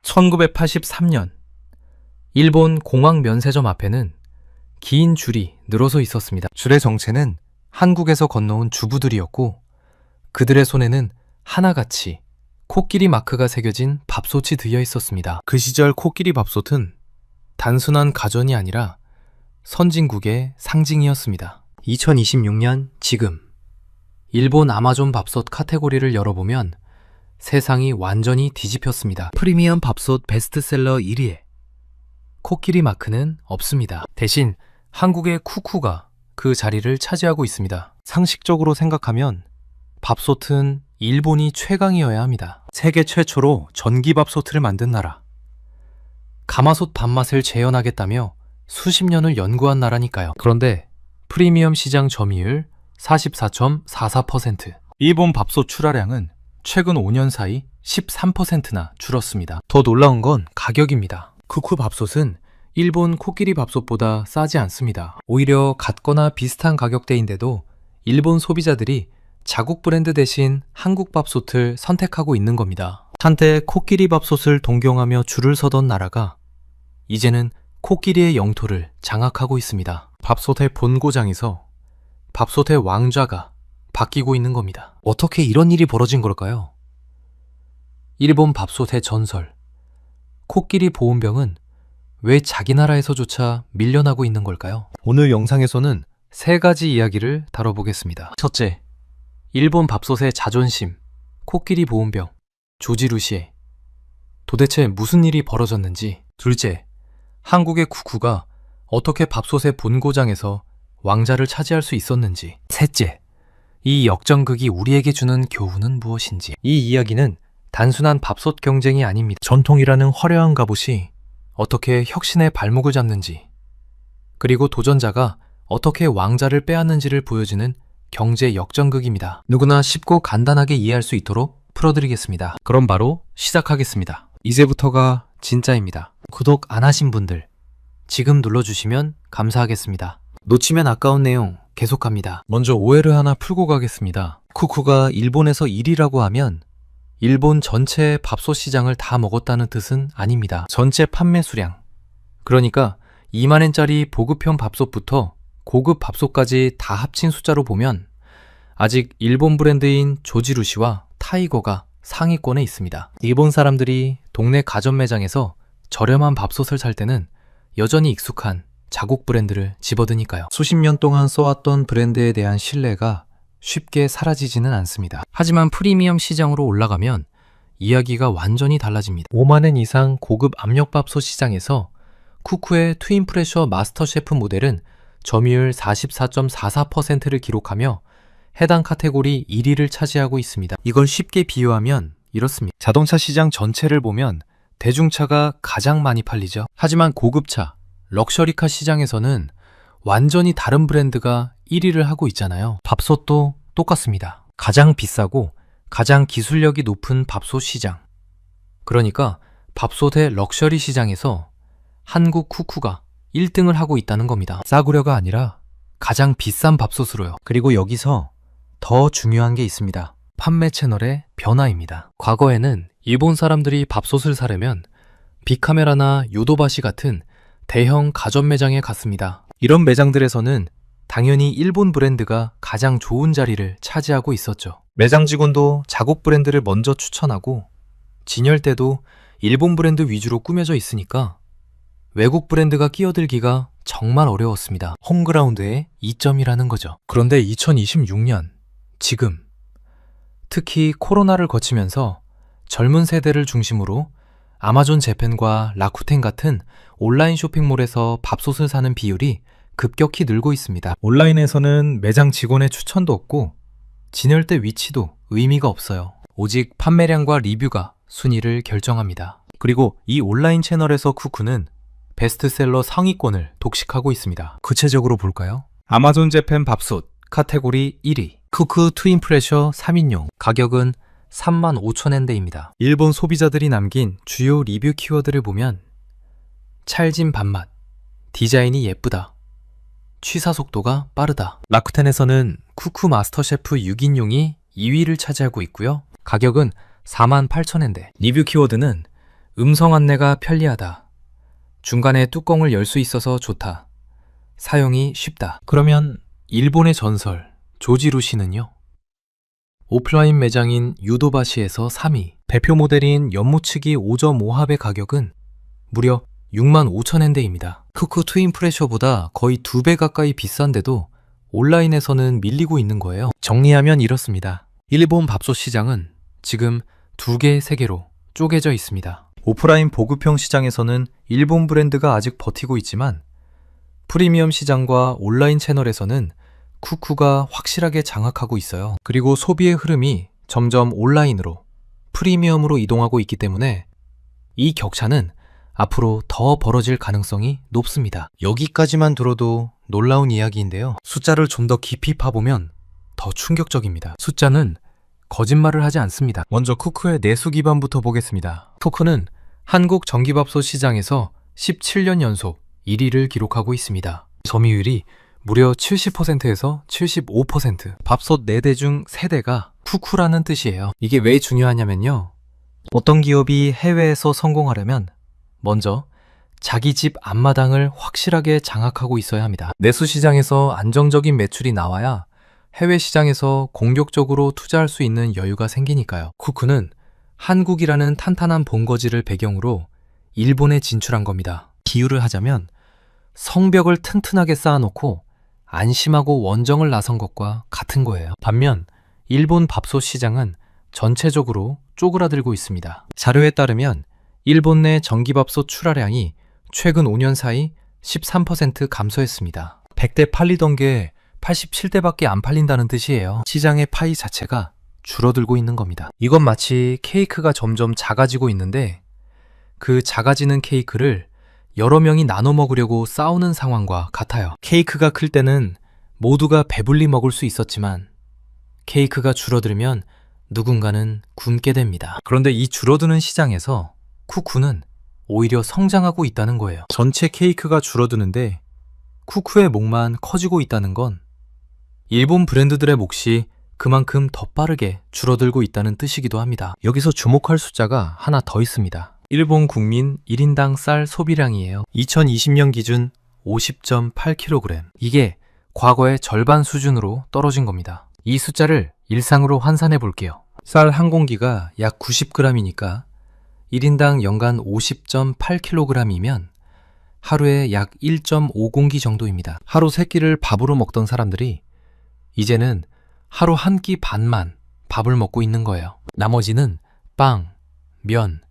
1983년 일본 공항 면세점 앞에는 긴 줄이 늘어서 있었습니다. 줄의 정체는 한국에서 건너온 주부들이었고 그들의 손에는 하나같이 코끼리 마크가 새겨진 밥솥이 들려 있었습니다. 그 시절 코끼리 밥솥은 단순한 가전이 아니라 선진국의 상징이었습니다. 2026년 지금 일본 아마존 밥솥 카테고리를 열어보면 세상이 완전히 뒤집혔습니다. 프리미엄 밥솥 베스트셀러 1위에 코끼리 마크는 없습니다. 대신 한국의 쿠쿠가 그 자리를 차지하고 있습니다. 상식적으로 생각하면 밥솥은 일본이 최강이어야 합니다. 세계 최초로 전기밥솥을 만든 나라. 가마솥 밥맛을 재현하겠다며 수십 년을 연구한 나라니까요. 그런데 프리미엄 시장 점유율 44.44%. 일본 밥솥 출하량은 최근 5년 사이 13%나 줄었습니다. 더 놀라운 건 가격입니다. 쿠쿠 밥솥은 일본 코끼리 밥솥보다 싸지 않습니다. 오히려 같거나 비슷한 가격대인데도 일본 소비자들이 자국 브랜드 대신 한국 밥솥을 선택하고 있는 겁니다. 한때 코끼리 밥솥을 동경하며 줄을 서던 나라가 이제는 코끼리의 영토를 장악하고 있습니다. 밥솥의 본고장에서 밥솥의 왕좌가 바뀌고 있는 겁니다. 어떻게 이런 일이 벌어진 걸까요? 일본 밥솥의 전설, 코끼리 보온병은 왜 자기 나라에서조차 밀려나고 있는 걸까요? 오늘 영상에서는 세 가지 이야기를 다뤄보겠습니다. 첫째, 일본 밥솥의 자존심, 코끼리 보온병, 조지루시에 도대체 무슨 일이 벌어졌는지. 둘째, 한국의 쿠쿠가 어떻게 밥솥의 본고장에서 왕자를 차지할 수 있었는지. 셋째, 이 역전극이 우리에게 주는 교훈은 무엇인지. 이 이야기는 단순한 밥솥 경쟁이 아닙니다. 전통이라는 화려한 갑옷이 어떻게 혁신의 발목을 잡는지, 그리고 도전자가 어떻게 왕자를 빼앗는지를 보여주는 경제 역전극입니다. 누구나 쉽고 간단하게 이해할 수 있도록 풀어드리겠습니다. 그럼 바로 시작하겠습니다. 이제부터가 진짜입니다. 구독 안 하신 분들 지금 눌러주시면 감사하겠습니다. 놓치면 아까운 내용 계속합니다. 먼저 오해를 하나 풀고 가겠습니다. 쿠쿠가 일본에서 1위라고 하면 일본 전체 밥솥 시장을 다 먹었다는 뜻은 아닙니다. 전체 판매 수량, 그러니까 2만엔짜리 보급형 밥솥부터 고급 밥솥까지 다 합친 숫자로 보면 아직 일본 브랜드인 조지루시와 타이거가 상위권에 있습니다. 일본 사람들이 동네 가전 매장에서 저렴한 밥솥을 살 때는 여전히 익숙한 자국 브랜드를 집어드니까요. 수십 년 동안 써왔던 브랜드에 대한 신뢰가 쉽게 사라지지는 않습니다. 하지만 프리미엄 시장으로 올라가면 이야기가 완전히 달라집니다. 5만엔 이상 고급 압력밥솥 시장에서 쿠쿠의 트윈 프레셔 마스터 셰프 모델은 점유율 44.44%를 기록하며 해당 카테고리 1위를 차지하고 있습니다. 이걸 쉽게 비유하면 이렇습니다. 자동차 시장 전체를 보면 대중차가 가장 많이 팔리죠. 하지만 고급차, 럭셔리카 시장에서는 완전히 다른 브랜드가 1위를 하고 있잖아요. 밥솥도 똑같습니다. 가장 비싸고 가장 기술력이 높은 밥솥 시장, 그러니까 밥솥의 럭셔리 시장에서 한국 쿠쿠가 1등을 하고 있다는 겁니다. 싸구려가 아니라 가장 비싼 밥솥으로요. 그리고 여기서 더 중요한 게 있습니다. 판매 채널의 변화입니다. 과거에는 일본 사람들이 밥솥을 사려면 빅카메라나 요도바시 같은 대형 가전 매장에 갔습니다. 이런 매장들에서는 당연히 일본 브랜드가 가장 좋은 자리를 차지하고 있었죠. 매장 직원도 자국 브랜드를 먼저 추천하고 진열대도 일본 브랜드 위주로 꾸며져 있으니까 외국 브랜드가 끼어들기가 정말 어려웠습니다. 홈그라운드의 이점이라는 거죠. 그런데 2026년, 지금 특히 코로나를 거치면서 젊은 세대를 중심으로 아마존 재팬과 라쿠텐 같은 온라인 쇼핑몰에서 밥솥을 사는 비율이 급격히 늘고 있습니다. 온라인에서는 매장 직원의 추천도 없고 진열대 위치도 의미가 없어요. 오직 판매량과 리뷰가 순위를 결정합니다. 그리고 이 온라인 채널에서 쿠쿠는 베스트셀러 상위권을 독식하고 있습니다. 구체적으로 볼까요? 아마존 재팬 밥솥 카테고리 1위, 쿠쿠 트윈 프레셔 3인용, 가격은 35,000엔대입니다. 일본 소비자들이 남긴 주요 리뷰 키워드를 보면 찰진 밥맛, 디자인이 예쁘다, 취사 속도가 빠르다. 라쿠텐에서는 쿠쿠 마스터셰프 6인용이 2위를 차지하고 있고요. 가격은 48,000엔대. 리뷰 키워드는 음성 안내가 편리하다. 중간에 뚜껑을 열 수 있어서 좋다. 사용이 쉽다. 그러면 일본의 전설 조지루시는요? 오프라인 매장인 유도바시에서 3위, 대표 모델인 연무치기 5.5합의 가격은 무려 65,000엔대입니다. 쿠쿠 트윈 프레셔보다 거의 2배 가까이 비싼데도 온라인에서는 밀리고 있는 거예요. 정리하면 이렇습니다. 일본 밥솥 시장은 지금 2개, 3개로 쪼개져 있습니다. 오프라인 보급형 시장에서는 일본 브랜드가 아직 버티고 있지만 프리미엄 시장과 온라인 채널에서는 쿠쿠가 확실하게 장악하고 있어요. 그리고 소비의 흐름이 점점 온라인으로, 프리미엄으로 이동하고 있기 때문에 이 격차는 앞으로 더 벌어질 가능성이 높습니다. 여기까지만 들어도 놀라운 이야기인데요. 숫자를 좀 더 깊이 파보면 더 충격적입니다. 숫자는 거짓말을 하지 않습니다. 먼저 쿠쿠의 내수 기반부터 보겠습니다. 쿠쿠는 한국 전기밥솥 시장에서 17년 연속 1위를 기록하고 있습니다. 점유율이 무려 70%에서 75%. 밥솥 4대 중 3대가 쿠쿠라는 뜻이에요. 이게 왜 중요하냐면요. 어떤 기업이 해외에서 성공하려면 먼저 자기 집 앞마당을 확실하게 장악하고 있어야 합니다. 내수 시장에서 안정적인 매출이 나와야 해외 시장에서 공격적으로 투자할 수 있는 여유가 생기니까요. 쿠쿠는 한국이라는 탄탄한 본거지를 배경으로 일본에 진출한 겁니다. 비유를 하자면 성벽을 튼튼하게 쌓아놓고 안심하고 원정을 나선 것과 같은 거예요. 반면 일본 밥솥 시장은 전체적으로 쪼그라들고 있습니다. 자료에 따르면 일본 내 전기밥솥 출하량이 최근 5년 사이 13% 감소했습니다. 100대 팔리던 게 87대밖에 안 팔린다는 뜻이에요. 시장의 파이 자체가 줄어들고 있는 겁니다. 이건 마치 케이크가 점점 작아지고 있는데 그 작아지는 케이크를 여러 명이 나눠 먹으려고 싸우는 상황과 같아요. 케이크가 클 때는 모두가 배불리 먹을 수 있었지만 케이크가 줄어들면 누군가는 굶게 됩니다. 그런데 이 줄어드는 시장에서 쿠쿠는 오히려 성장하고 있다는 거예요. 전체 케이크가 줄어드는데 쿠쿠의 몫만 커지고 있다는 건 일본 브랜드들의 몫이 그만큼 더 빠르게 줄어들고 있다는 뜻이기도 합니다. 여기서 주목할 숫자가 하나 더 있습니다. 일본 국민 1인당 쌀 소비량이에요. 2020년 기준 50.8kg. 이게 과거의 절반 수준으로 떨어진 겁니다. 이 숫자를 일상으로 환산해 볼게요. 쌀 한 공기가 약 90g이니까 1인당 연간 50.8kg이면 하루에 약 1.5공기 정도입니다. 하루 3끼를 밥으로 먹던 사람들이 이제는 하루 한 끼 반만 밥을 먹고 있는 거예요. 나머지는 빵, 면,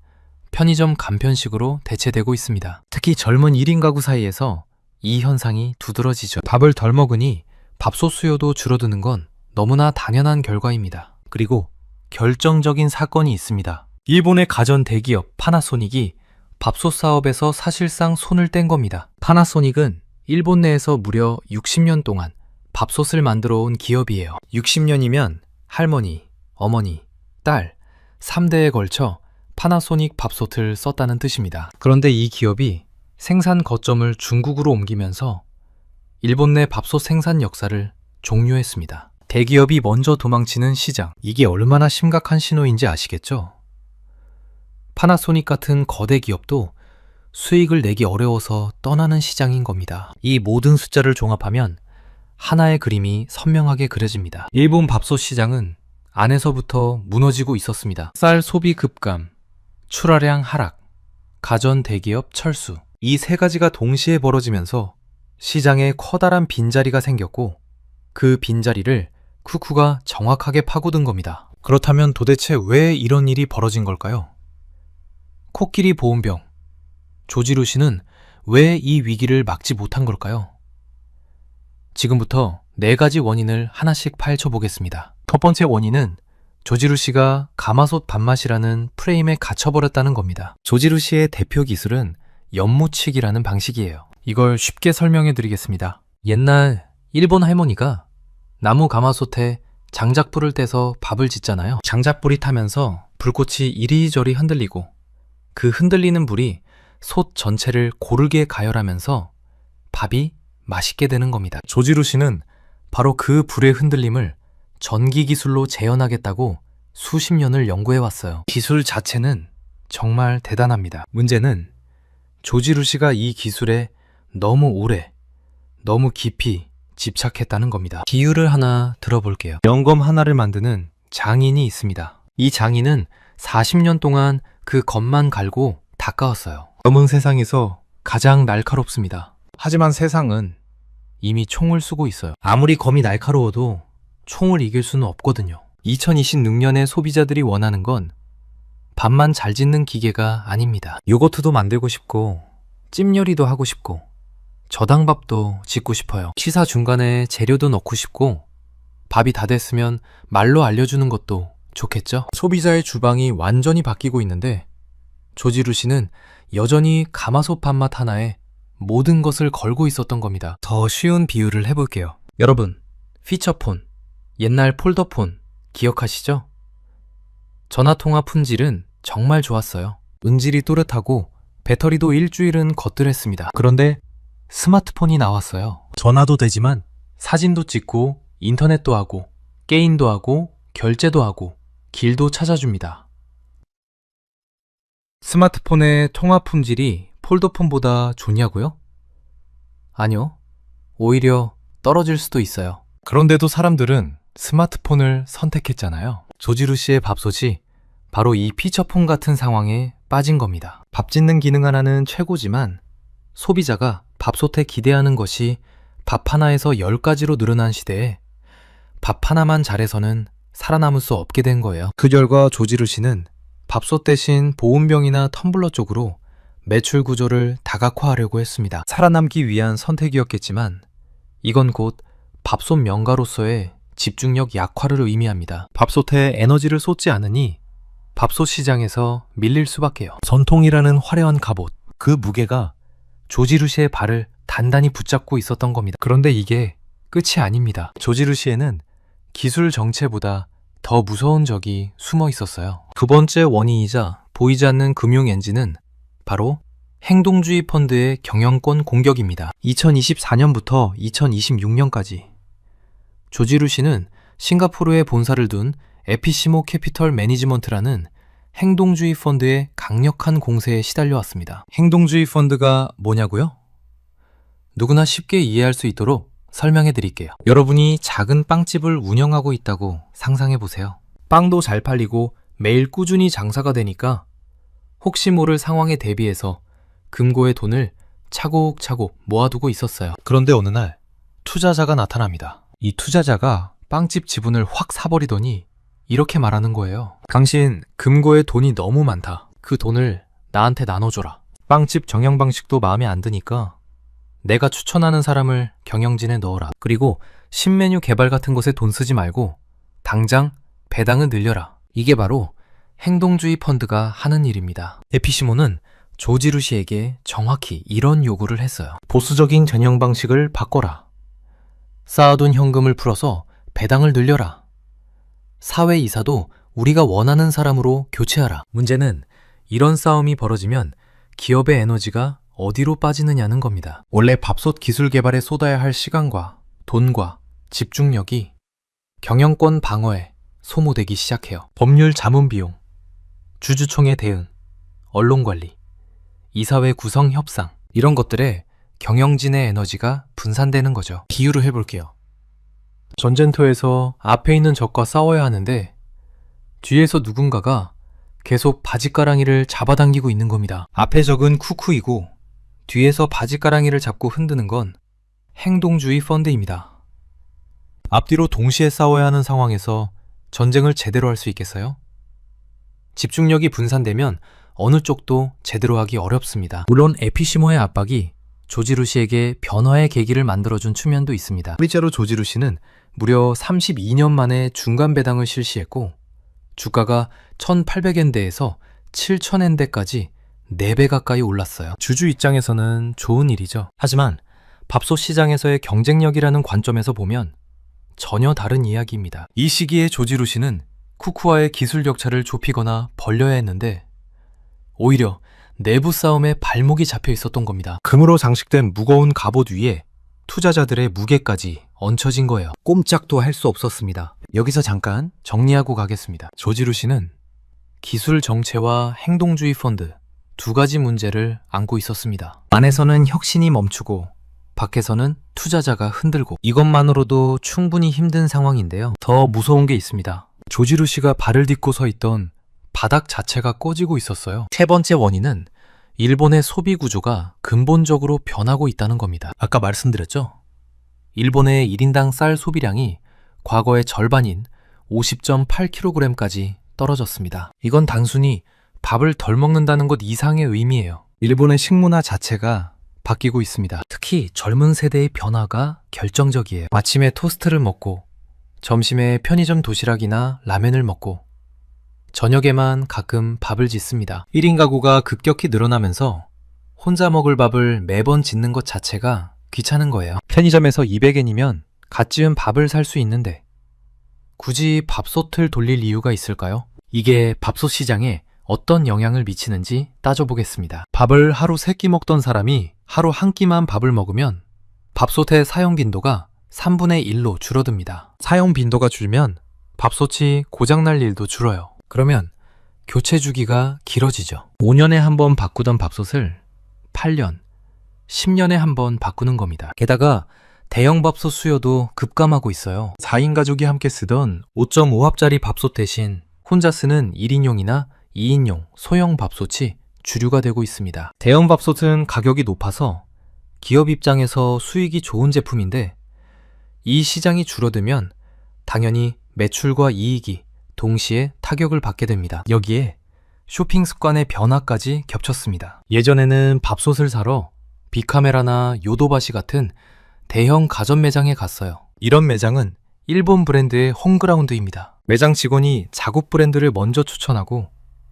편의점 간편식으로 대체되고 있습니다. 특히 젊은 1인 가구 사이에서 이 현상이 두드러지죠. 밥을 덜 먹으니 밥솥 수요도 줄어드는 건 너무나 당연한 결과입니다. 그리고 결정적인 사건이 있습니다. 일본의 가전 대기업 파나소닉이 밥솥 사업에서 사실상 손을 뗀 겁니다. 파나소닉은 일본 내에서 무려 60년 동안 밥솥을 만들어 온 기업이에요. 60년이면 할머니, 어머니, 딸 3대에 걸쳐 파나소닉 밥솥을 썼다는 뜻입니다. 그런데 이 기업이 생산 거점을 중국으로 옮기면서 일본 내 밥솥 생산 역사를 종료했습니다. 대기업이 먼저 도망치는 시장. 이게 얼마나 심각한 신호인지 아시겠죠? 파나소닉 같은 거대 기업도 수익을 내기 어려워서 떠나는 시장인 겁니다. 이 모든 숫자를 종합하면 하나의 그림이 선명하게 그려집니다. 일본 밥솥 시장은 안에서부터 무너지고 있었습니다. 쌀 소비 급감, 출하량 하락, 가전 대기업 철수. 이 세 가지가 동시에 벌어지면서 시장에 커다란 빈자리가 생겼고 그 빈자리를 쿠쿠가 정확하게 파고든 겁니다. 그렇다면 도대체 왜 이런 일이 벌어진 걸까요? 코끼리 보온병, 조지루시는 왜 이 위기를 막지 못한 걸까요? 지금부터 4가지 원인을 하나씩 파헤쳐 보겠습니다. 첫 번째 원인은 조지루시가 가마솥 밥맛이라는 프레임에 갇혀버렸다는 겁니다. 조지루시의 대표 기술은 연무치기라는 방식이에요. 이걸 쉽게 설명해 드리겠습니다. 옛날 일본 할머니가 나무 가마솥에 장작불을 떼서 밥을 짓잖아요. 장작불이 타면서 불꽃이 이리저리 흔들리고 그 흔들리는 불이 솥 전체를 고르게 가열하면서 밥이 맛있게 되는 겁니다. 조지루시는 바로 그 불의 흔들림을 전기 기술로 재현하겠다고 수십 년을 연구해 왔어요. 기술 자체는 정말 대단합니다. 문제는 조지루 씨가 이 기술에 너무 오래, 너무 깊이 집착했다는 겁니다. 비유를 하나 들어볼게요. 영검 하나를 만드는 장인이 있습니다. 이 장인은 40년 동안 그 검만 갈고 닦아왔어요. 검은 세상에서 가장 날카롭습니다. 하지만 세상은 이미 총을 쏘고 있어요. 아무리 검이 날카로워도 총을 이길 수는 없거든요. 2026년에 소비자들이 원하는 건 밥만 잘 짓는 기계가 아닙니다. 요거트도 만들고 싶고 찜요리도 하고 싶고 저당밥도 짓고 싶어요. 식사 중간에 재료도 넣고 싶고 밥이 다 됐으면 말로 알려주는 것도 좋겠죠? 소비자의 주방이 완전히 바뀌고 있는데 조지루 씨는 여전히 가마솥 밥맛 하나에 모든 것을 걸고 있었던 겁니다. 더 쉬운 비유를 해볼게요. 여러분, 피처폰, 옛날 폴더폰 기억하시죠? 전화통화 품질은 정말 좋았어요. 음질이 또렷하고 배터리도 일주일은 거뜬했습니다. 그런데 스마트폰이 나왔어요. 전화도 되지만 사진도 찍고 인터넷도 하고 게임도 하고 결제도 하고 길도 찾아줍니다. 스마트폰의 통화 품질이 폴더폰보다 좋냐고요? 아니요. 오히려 떨어질 수도 있어요. 그런데도 사람들은 스마트폰을 선택했잖아요. 조지루 씨의 밥솥이 바로 이 피처폰 같은 상황에 빠진 겁니다. 밥 짓는 기능 하나는 최고지만 소비자가 밥솥에 기대하는 것이 밥 하나에서 10가지로 늘어난 시대에 밥 하나만 잘해서는 살아남을 수 없게 된 거예요. 그 결과 조지루 씨는 밥솥 대신 보온병이나 텀블러 쪽으로 매출 구조를 다각화하려고 했습니다. 살아남기 위한 선택이었겠지만 이건 곧 밥솥 명가로서의 집중력 약화를 의미합니다. 밥솥에 에너지를 쏟지 않으니 밥솥 시장에서 밀릴 수밖에요. 전통이라는 화려한 갑옷, 그 무게가 조지루 씨의 발을 단단히 붙잡고 있었던 겁니다. 그런데 이게 끝이 아닙니다. 조지루 씨에는 기술 정체보다 더 무서운 적이 숨어 있었어요. 두 번째 원인이자 보이지 않는 금융 엔진은 바로 행동주의 펀드의 경영권 공격입니다. 2024년부터 2026년까지 조지루 씨는 싱가포르에 본사를 둔 에피시모 캐피털 매니지먼트라는 행동주의 펀드의 강력한 공세에 시달려 왔습니다. 행동주의 펀드가 뭐냐고요? 누구나 쉽게 이해할 수 있도록 설명해 드릴게요. 여러분이 작은 빵집을 운영하고 있다고 상상해 보세요. 빵도 잘 팔리고 매일 꾸준히 장사가 되니까 혹시 모를 상황에 대비해서 금고에 돈을 차곡차곡 모아두고 있었어요. 그런데 어느 날 투자자가 나타납니다. 이 투자자가 빵집 지분을 확 사버리더니 이렇게 말하는 거예요. 당신 금고에 돈이 너무 많다. 그 돈을 나한테 나눠줘라. 빵집 경영 방식도 마음에 안 드니까 내가 추천하는 사람을 경영진에 넣어라. 그리고 신메뉴 개발 같은 것에 돈 쓰지 말고 당장 배당을 늘려라. 이게 바로 행동주의 펀드가 하는 일입니다. 에피시모는 조지루 씨에게 정확히 이런 요구를 했어요. 보수적인 경영 방식을 바꿔라. 쌓아둔 현금을 풀어서 배당을 늘려라. 사회이사도 우리가 원하는 사람으로 교체하라. 문제는 이런 싸움이 벌어지면 기업의 에너지가 어디로 빠지느냐는 겁니다. 원래 밥솥 기술 개발에 쏟아야 할 시간과 돈과 집중력이 경영권 방어에 소모되기 시작해요. 법률 자문 비용, 주주총회 대응, 언론관리, 이사회 구성 협상, 이런 것들에 경영진의 에너지가 분산되는 거죠. 비유를 해볼게요. 전쟁터에서 앞에 있는 적과 싸워야 하는데 뒤에서 누군가가 계속 바짓가랑이를 잡아당기고 있는 겁니다. 앞에 적은 쿠쿠이고 뒤에서 바짓가랑이를 잡고 흔드는 건 행동주의 펀드입니다. 앞뒤로 동시에 싸워야 하는 상황에서 전쟁을 제대로 할 수 있겠어요? 집중력이 분산되면 어느 쪽도 제대로 하기 어렵습니다. 물론 에피시모의 압박이 조지루 씨에게 변화의 계기를 만들어준 측면도 있습니다. 실제로 조지루 씨는 무려 32년 만에 중간 배당을 실시했고 주가가 1,800엔대에서 7,000엔대까지 4배 가까이 올랐어요. 주주 입장에서는 좋은 일이죠. 하지만 밥솥 시장에서의 경쟁력이라는 관점에서 보면 전혀 다른 이야기입니다. 이 시기에 조지루 씨는 쿠쿠와의 기술 격차를 좁히거나 벌려야 했는데 오히려 내부 싸움에 발목이 잡혀 있었던 겁니다. 금으로 장식된 무거운 갑옷 위에 투자자들의 무게까지 얹혀진 거예요. 꼼짝도 할 수 없었습니다. 여기서 잠깐 정리하고 가겠습니다. 조지루 씨는 기술 정체와 행동주의 펀드 두 가지 문제를 안고 있었습니다. 안에서는 혁신이 멈추고 밖에서는 투자자가 흔들고 이것만으로도 충분히 힘든 상황인데요. 더 무서운 게 있습니다. 조지루 씨가 발을 딛고 서 있던 바닥 자체가 꺼지고 있었어요. 세 번째 원인은 일본의 소비 구조가 근본적으로 변하고 있다는 겁니다. 아까 말씀드렸죠? 일본의 1인당 쌀 소비량이 과거의 절반인 50.8kg까지 떨어졌습니다. 이건 단순히 밥을 덜 먹는다는 것 이상의 의미예요. 일본의 식문화 자체가 바뀌고 있습니다. 특히 젊은 세대의 변화가 결정적이에요. 아침에 토스트를 먹고 점심에 편의점 도시락이나 라면을 먹고 저녁에만 가끔 밥을 짓습니다. 1인 가구가 급격히 늘어나면서 혼자 먹을 밥을 매번 짓는 것 자체가 귀찮은 거예요. 편의점에서 200엔이면 갓 지은 밥을 살 수 있는데 굳이 밥솥을 돌릴 이유가 있을까요? 이게 밥솥 시장에 어떤 영향을 미치는지 따져보겠습니다. 밥을 하루 3끼 먹던 사람이 하루 한 끼만 밥을 먹으면 밥솥의 사용 빈도가 3분의 1로 줄어듭니다. 사용 빈도가 줄면 밥솥이 고장날 일도 줄어요. 그러면 교체 주기가 길어지죠. 5년에 한 번 바꾸던 밥솥을 8년, 10년에 한 번 바꾸는 겁니다. 게다가 대형 밥솥 수요도 급감하고 있어요. 4인 가족이 함께 쓰던 5.5합짜리 밥솥 대신 혼자 쓰는 1인용이나 2인용 소형 밥솥이 주류가 되고 있습니다. 대형 밥솥은 가격이 높아서 기업 입장에서 수익이 좋은 제품인데 이 시장이 줄어들면 당연히 매출과 이익이 동시에 타격을 받게 됩니다. 여기에 쇼핑 습관의 변화까지 겹쳤습니다. 예전에는 밥솥을 사러 빅카메라나 요도바시 같은 대형 가전 매장에 갔어요. 이런 매장은 일본 브랜드의 홈그라운드입니다. 매장 직원이 자국 브랜드를 먼저 추천하고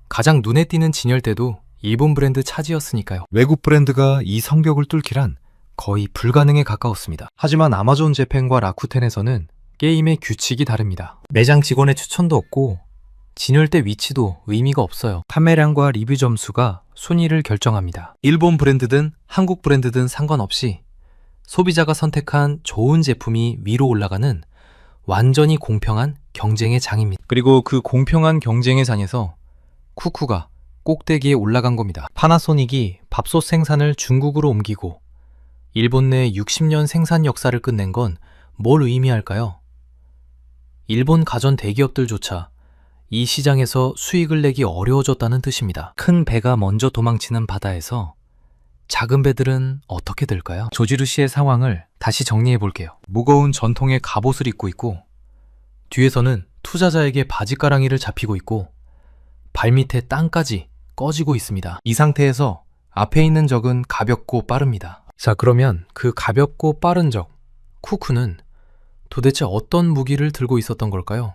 가장 눈에 띄는 진열대도 일본 브랜드 차지였으니까요. 외국 브랜드가 이 성벽을 뚫기란 거의 불가능에 가까웠습니다. 하지만 아마존 재팬과 라쿠텐에서는 게임의 규칙이 다릅니다. 매장 직원의 추천도 없고 진열대 위치도 의미가 없어요. 판매량과 리뷰 점수가 순위를 결정합니다. 일본 브랜드든 한국 브랜드든 상관없이 소비자가 선택한 좋은 제품이 위로 올라가는 완전히 공평한 경쟁의 장입니다. 그리고 그 공평한 경쟁의 장에서 쿠쿠가 꼭대기에 올라간 겁니다. 파나소닉이 밥솥 생산을 중국으로 옮기고 일본 내 60년 생산 역사를 끝낸 건 뭘 의미할까요? 일본 가전 대기업들조차 이 시장에서 수익을 내기 어려워졌다는 뜻입니다. 큰 배가 먼저 도망치는 바다에서 작은 배들은 어떻게 될까요? 조지루 씨의 상황을 다시 정리해 볼게요. 무거운 전통의 갑옷을 입고 있고 뒤에서는 투자자에게 바지가랑이를 잡히고 있고 발밑에 땅까지 꺼지고 있습니다. 이 상태에서 앞에 있는 적은 가볍고 빠릅니다. 자, 그러면 그 가볍고 빠른 적, 쿠쿠는 도대체 어떤 무기를 들고 있었던 걸까요?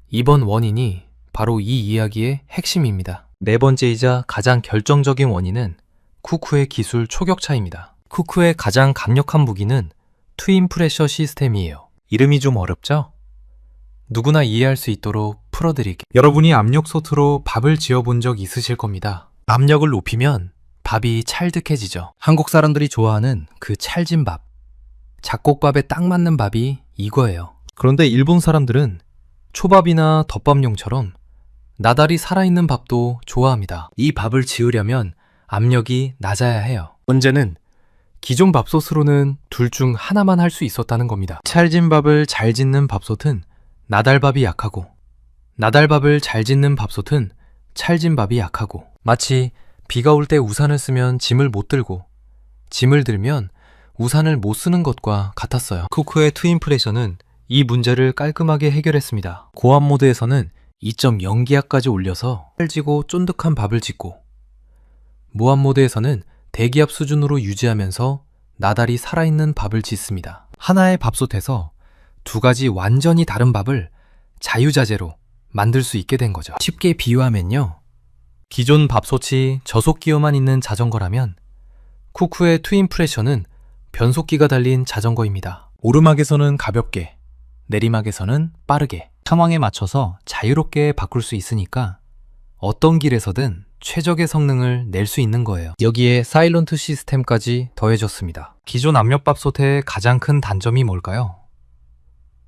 이번 원인이 바로 이 이야기의 핵심입니다. 네 번째이자 가장 결정적인 원인은 쿠쿠의 기술 초격차입니다. 쿠쿠의 가장 강력한 무기는 트윈 프레셔 시스템이에요. 이름이 좀 어렵죠? 누구나 이해할 수 있도록 풀어드릴게요. 여러분이 압력솥으로 밥을 지어본 적 있으실 겁니다. 압력을 높이면 밥이 찰득해지죠. 한국 사람들이 좋아하는 그 찰진 밥. 잡곡밥에 딱 맞는 밥이 이거예요. 그런데 일본 사람들은 초밥이나 덮밥용처럼 나달이 살아있는 밥도 좋아합니다. 이 밥을 지으려면 압력이 낮아야 해요. 문제는 기존 밥솥으로는 둘 중 하나만 할 수 있었다는 겁니다. 찰진 밥을 잘 짓는 밥솥은 나달밥이 약하고 나달밥을 잘 짓는 밥솥은 찰진 밥이 약하고 마치 비가 올 때 우산을 쓰면 짐을 못 들고 짐을 들면 우산을 못 쓰는 것과 같았어요. 쿠쿠의 트윈 프레셔는 이 문제를 깔끔하게 해결했습니다. 고압 모드에서는 2.0기압까지 올려서 찰지고 쫀득한 밥을 짓고 무압 모드에서는 대기압 수준으로 유지하면서 나달이 살아있는 밥을 짓습니다. 하나의 밥솥에서 두 가지 완전히 다른 밥을 자유자재로 만들 수 있게 된 거죠. 쉽게 비유하면요. 기존 밥솥이 저속기어만 있는 자전거라면 쿠쿠의 트윈 프레셔는 변속기가 달린 자전거입니다. 오르막에서는 가볍게, 내리막에서는 빠르게, 상황에 맞춰서 자유롭게 바꿀 수 있으니까 어떤 길에서든 최적의 성능을 낼 수 있는 거예요. 여기에 사일런트 시스템까지 더해졌습니다. 기존 압력밥솥의 가장 큰 단점이 뭘까요?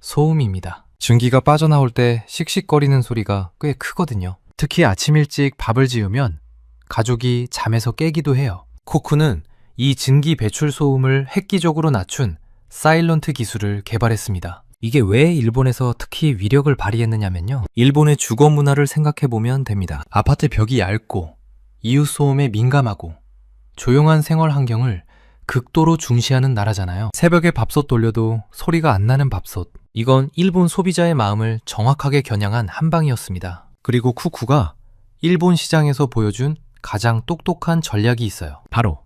소음입니다. 전기가 빠져나올 때 씩씩거리는 소리가 꽤 크거든요. 특히 아침 일찍 밥을 지으면 가족이 잠에서 깨기도 해요. 쿠쿠는 이 증기 배출 소음을 획기적으로 낮춘 사일런트 기술을 개발했습니다. 이게 왜 일본에서 특히 위력을 발휘했느냐면요. 일본의 주거 문화를 생각해보면 됩니다. 아파트 벽이 얇고 이웃 소음에 민감하고 조용한 생활 환경을 극도로 중시하는 나라잖아요. 새벽에 밥솥 돌려도 소리가 안 나는 밥솥. 이건 일본 소비자의 마음을 정확하게 겨냥한 한방이었습니다. 그리고 쿠쿠가 일본 시장에서 보여준 가장 똑똑한 전략이 있어요. 바로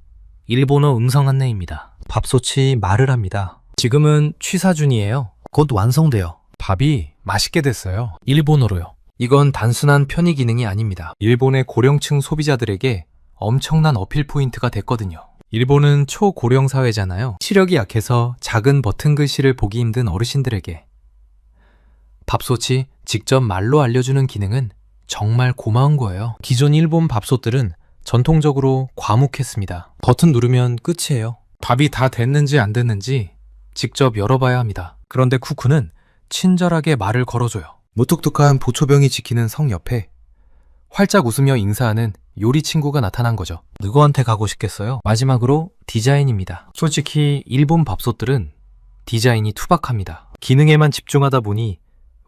일본어 음성 안내입니다. 밥솥이 말을 합니다. 지금은 취사 중이에요. 곧 완성돼요. 밥이 맛있게 됐어요. 일본어로요. 이건 단순한 편의 기능이 아닙니다. 일본의 고령층 소비자들에게 엄청난 어필 포인트가 됐거든요. 일본은 초고령 사회잖아요. 시력이 약해서 작은 버튼 글씨를 보기 힘든 어르신들에게 밥솥이 직접 말로 알려주는 기능은 정말 고마운 거예요. 기존 일본 밥솥들은 전통적으로 과묵했습니다. 버튼 누르면 끝이에요. 밥이 다 됐는지 안 됐는지 직접 열어봐야 합니다. 그런데 쿠쿠는 친절하게 말을 걸어줘요. 무뚝뚝한 보초병이 지키는 성 옆에 활짝 웃으며 인사하는 요리 친구가 나타난 거죠. 누구한테 가고 싶겠어요? 마지막으로 디자인입니다. 솔직히 일본 밥솥들은 디자인이 투박합니다. 기능에만 집중하다 보니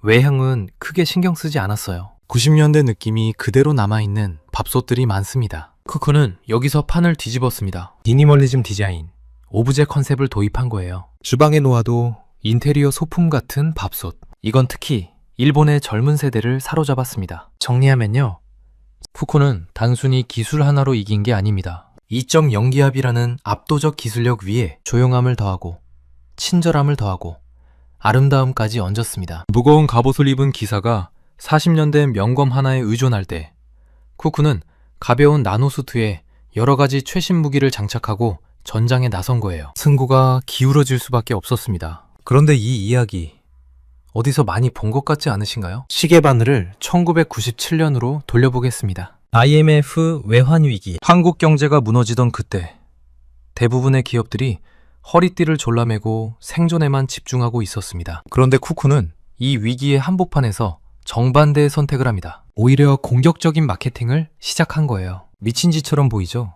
외형은 크게 신경 쓰지 않았어요. 90년대 느낌이 그대로 남아있는 밥솥들이 많습니다. 쿠쿠는 여기서 판을 뒤집었습니다. 미니멀리즘 디자인, 오브제 컨셉을 도입한 거예요. 주방에 놓아도 인테리어 소품 같은 밥솥. 이건 특히 일본의 젊은 세대를 사로잡았습니다. 정리하면요. 쿠쿠는 단순히 기술 하나로 이긴 게 아닙니다. 2.0기압이라는 압도적 기술력 위에 조용함을 더하고 친절함을 더하고 아름다움까지 얹었습니다. 무거운 갑옷을 입은 기사가 40년대 명검 하나에 의존할 때 쿠쿠는 가벼운 나노수트에 여러 가지 최신 무기를 장착하고 전장에 나선 거예요. 승부가 기울어질 수밖에 없었습니다. 그런데 이 이야기 어디서 많이 본 것 같지 않으신가요? 시계 바늘을 1997년으로 돌려보겠습니다. IMF 외환위기. 한국 경제가 무너지던 그때 대부분의 기업들이 허리띠를 졸라매고 생존에만 집중하고 있었습니다. 그런데 쿠쿠는 이 위기의 한복판에서 정반대의 선택을 합니다. 오히려 공격적인 마케팅을 시작한 거예요. 미친 짓처럼 보이죠?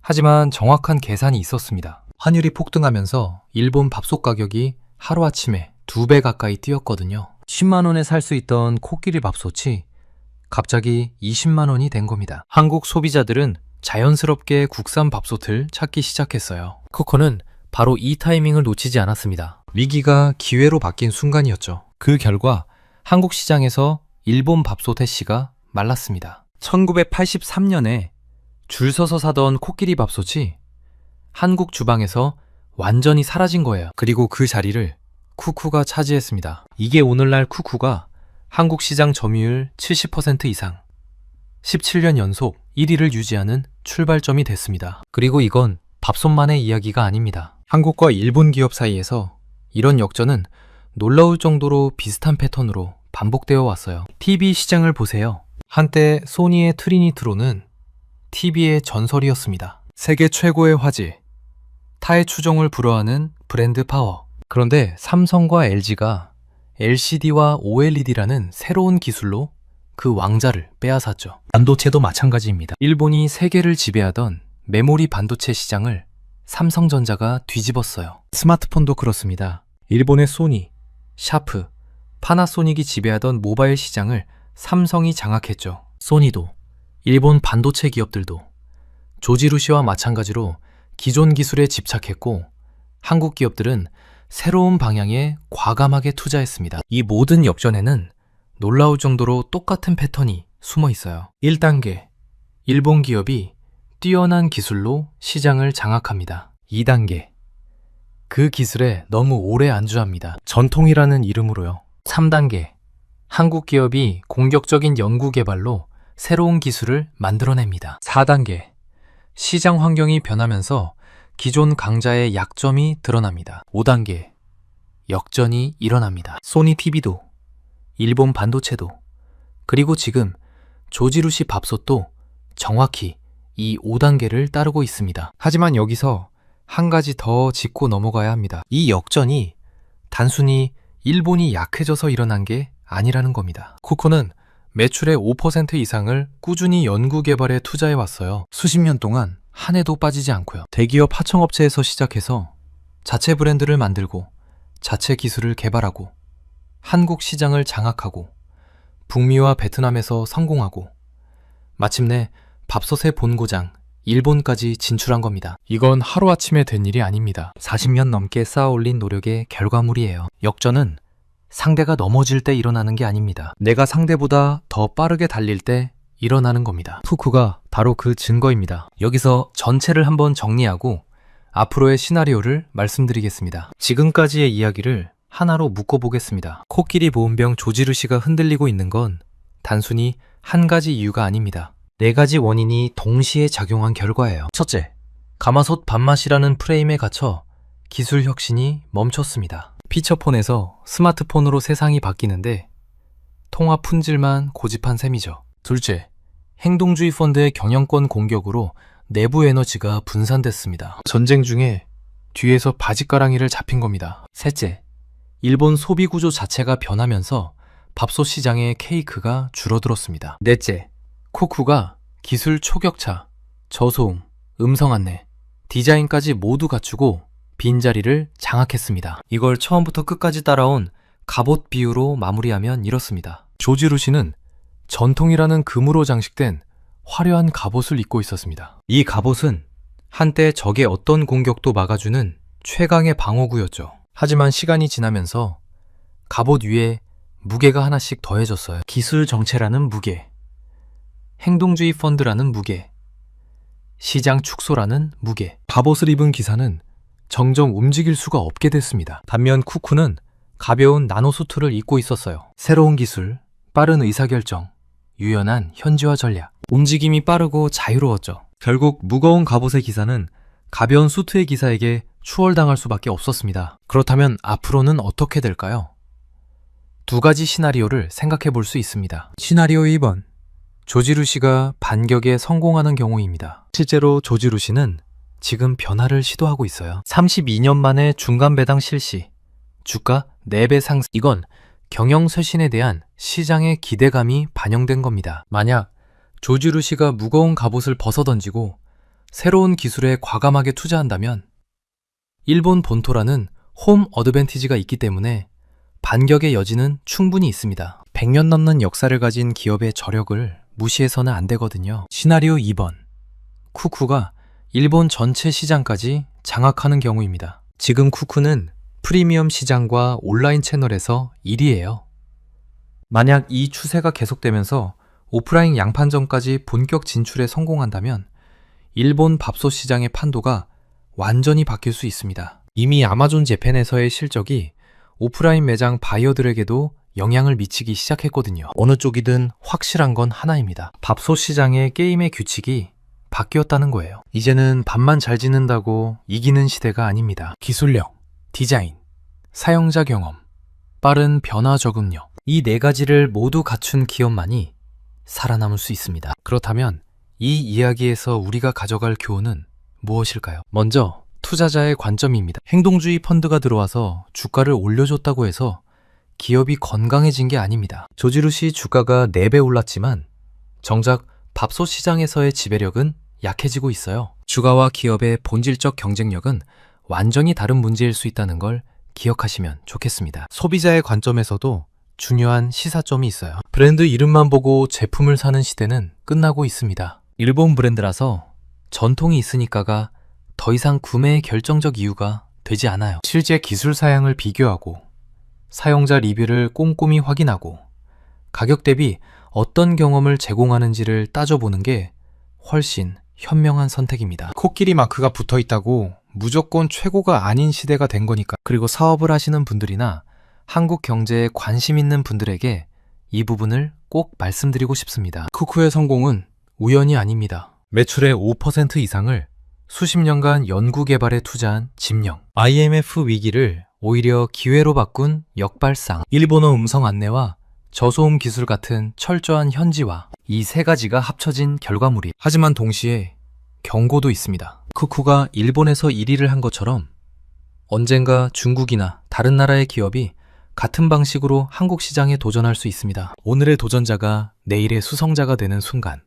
하지만 정확한 계산이 있었습니다. 환율이 폭등하면서 일본 밥솥 가격이 하루아침에 2배 가까이 뛰었거든요. 10만 원에 살 수 있던 코끼리 밥솥이 갑자기 20만 원이 된 겁니다. 한국 소비자들은 자연스럽게 국산 밥솥을 찾기 시작했어요. 쿠쿠는 바로 이 타이밍을 놓치지 않았습니다. 위기가 기회로 바뀐 순간이었죠. 그 결과 한국 시장에서 일본 밥솥 해시가 말랐습니다. 1983년에 줄 서서 사던 코끼리 밥솥이 한국 주방에서 완전히 사라진 거예요. 그리고 그 자리를 쿠쿠가 차지했습니다. 이게 오늘날 쿠쿠가 한국 시장 점유율 70% 이상, 17년 연속 1위를 유지하는 출발점이 됐습니다. 그리고 이건 밥솥만의 이야기가 아닙니다. 한국과 일본 기업 사이에서 이런 역전은 놀라울 정도로 비슷한 패턴으로 반복되어 왔어요. TV 시장을 보세요. 한때 소니의 트리니트로는 TV의 전설이었습니다. 세계 최고의 화질, 타의 추종을 불허하는 브랜드 파워. 그런데 삼성과 LG가 LCD와 OLED라는 새로운 기술로 그 왕자를 빼앗았죠. 반도체도 마찬가지입니다. 일본이 세계를 지배하던 메모리 반도체 시장을 삼성전자가 뒤집었어요. 스마트폰도 그렇습니다. 일본의 소니, 샤프, 파나소닉이 지배하던 모바일 시장을 삼성이 장악했죠. 소니도, 일본 반도체 기업들도 조지루시와 마찬가지로 기존 기술에 집착했고 한국 기업들은 새로운 방향에 과감하게 투자했습니다. 이 모든 역전에는 놀라울 정도로 똑같은 패턴이 숨어 있어요. 1단계, 일본 기업이 뛰어난 기술로 시장을 장악합니다. 2단계, 그 기술에 너무 오래 안주합니다. 전통이라는 이름으로요. 3단계, 한국 기업이 공격적인 연구 개발로 새로운 기술을 만들어냅니다. 4단계, 시장 환경이 변하면서 기존 강자의 약점이 드러납니다. 5단계, 역전이 일어납니다. 소니 TV도, 일본 반도체도, 그리고 지금 조지루시 밥솥도 정확히 이 5단계를 따르고 있습니다. 하지만 여기서 한 가지 더 짚고 넘어가야 합니다. 이 역전이 단순히 일본이 약해져서 일어난 게 아니라는 겁니다. 쿠쿠는 매출의 5% 이상을 꾸준히 연구 개발에 투자해 왔어요. 수십 년 동안 한 해도 빠지지 않고요. 대기업 하청업체에서 시작해서 자체 브랜드를 만들고 자체 기술을 개발하고 한국 시장을 장악하고 북미와 베트남에서 성공하고 마침내 밥솥의 본고장 일본까지 진출한 겁니다. 이건 하루아침에 된 일이 아닙니다. 40년 넘게 쌓아올린 노력의 결과물이에요. 역전은 상대가 넘어질 때 일어나는 게 아닙니다. 내가 상대보다 더 빠르게 달릴 때 일어나는 겁니다. 쿠쿠가 바로 그 증거입니다. 여기서 전체를 한번 정리하고 앞으로의 시나리오를 말씀드리겠습니다. 지금까지의 이야기를 하나로 묶어보겠습니다. 코끼리 보온병 조지루 씨가 흔들리고 있는 건 단순히 한 가지 이유가 아닙니다. 4가지 원인이 동시에 작용한 결과예요. 첫째, 가마솥 밥맛이라는 프레임에 갇혀 기술 혁신이 멈췄습니다. 피처폰에서 스마트폰으로 세상이 바뀌는데 통화 품질만 고집한 셈이죠. 둘째, 행동주의 펀드의 경영권 공격으로 내부 에너지가 분산됐습니다. 전쟁 중에 뒤에서 바짓가랑이를 잡힌 겁니다. 셋째, 일본 소비 구조 자체가 변하면서 밥솥 시장의 케이크가 줄어들었습니다. 넷째, 쿠쿠가 기술 초격차, 저소음, 음성 안내, 디자인까지 모두 갖추고 빈자리를 장악했습니다. 이걸 처음부터 끝까지 따라온 갑옷 비유로 마무리하면 이렇습니다. 조지루 씨는 전통이라는 금으로 장식된 화려한 갑옷을 입고 있었습니다. 이 갑옷은 한때 적의 어떤 공격도 막아주는 최강의 방어구였죠. 하지만 시간이 지나면서 갑옷 위에 무게가 하나씩 더해졌어요. 기술 정체라는 무게, 행동주의 펀드라는 무게, 시장 축소라는 무게. 갑옷을 입은 기사는 정정 움직일 수가 없게 됐습니다. 반면 쿠쿠는 가벼운 나노수트를 입고 있었어요. 새로운 기술, 빠른 의사결정, 유연한 현지화 전략. 움직임이 빠르고 자유로웠죠. 결국 무거운 갑옷의 기사는 가벼운 수트의 기사에게 추월당할 수밖에 없었습니다. 그렇다면 앞으로는 어떻게 될까요? 2가지 시나리오를 생각해 볼 수 있습니다. 시나리오 2번, 조지루 씨가 반격에 성공하는 경우입니다. 실제로 조지루 씨는 지금 변화를 시도하고 있어요. 32년 만에 중간 배당 실시, 주가 4배 상승. 이건 경영쇄신에 대한 시장의 기대감이 반영된 겁니다. 만약 조지루 씨가 무거운 갑옷을 벗어던지고 새로운 기술에 과감하게 투자한다면 일본 본토라는 홈 어드밴티지가 있기 때문에 반격의 여지는 충분히 있습니다. 100년 넘는 역사를 가진 기업의 저력을 무시해서는 안 되거든요. 시나리오 2번, 쿠쿠가 일본 전체 시장까지 장악하는 경우입니다. 지금 쿠쿠는 프리미엄 시장과 온라인 채널에서 1위예요. 만약 이 추세가 계속되면서 오프라인 양판점까지 본격 진출에 성공한다면 일본 밥솥 시장의 판도가 완전히 바뀔 수 있습니다. 이미 아마존 재팬에서의 실적이 오프라인 매장 바이어들에게도 영향을 미치기 시작했거든요. 어느 쪽이든 확실한 건 하나입니다. 밥솥 시장의 게임의 규칙이 바뀌었다는 거예요. 이제는 밥만 잘 짓는다고 이기는 시대가 아닙니다. 기술력, 디자인, 사용자 경험, 빠른 변화 적응력, 이 4가지를 모두 갖춘 기업만이 살아남을 수 있습니다. 그렇다면 이 이야기에서 우리가 가져갈 교훈은 무엇일까요? 먼저 투자자의 관점입니다. 행동주의 펀드가 들어와서 주가를 올려줬다고 해서 기업이 건강해진 게 아닙니다. 조지루 씨 주가가 4배 올랐지만 정작 밥솥 시장에서의 지배력은 약해지고 있어요. 주가와 기업의 본질적 경쟁력은 완전히 다른 문제일 수 있다는 걸 기억하시면 좋겠습니다. 소비자의 관점에서도 중요한 시사점이 있어요. 브랜드 이름만 보고 제품을 사는 시대는 끝나고 있습니다. 일본 브랜드라서 전통이 있으니까가 더 이상 구매의 결정적 이유가 되지 않아요. 실제 기술 사양을 비교하고 사용자 리뷰를 꼼꼼히 확인하고 가격 대비 어떤 경험을 제공하는지를 따져보는 게 훨씬 현명한 선택입니다. 코끼리 마크가 붙어 있다고 무조건 최고가 아닌 시대가 된 거니까. 그리고 사업을 하시는 분들이나 한국 경제에 관심 있는 분들에게 이 부분을 꼭 말씀드리고 싶습니다. 쿠쿠의 성공은 우연이 아닙니다. 매출의 5% 이상을 수십 년간 연구 개발에 투자한 집령. IMF 위기를 오히려 기회로 바꾼 역발상. 일본어 음성 안내와 저소음 기술 같은 철저한 현지화. 이 3가지가 합쳐진 결과물이. 하지만 동시에 경고도 있습니다. 쿠쿠가 일본에서 1위를 한 것처럼 언젠가 중국이나 다른 나라의 기업이 같은 방식으로 한국 시장에 도전할 수 있습니다. 오늘의 도전자가 내일의 수성자가 되는 순간,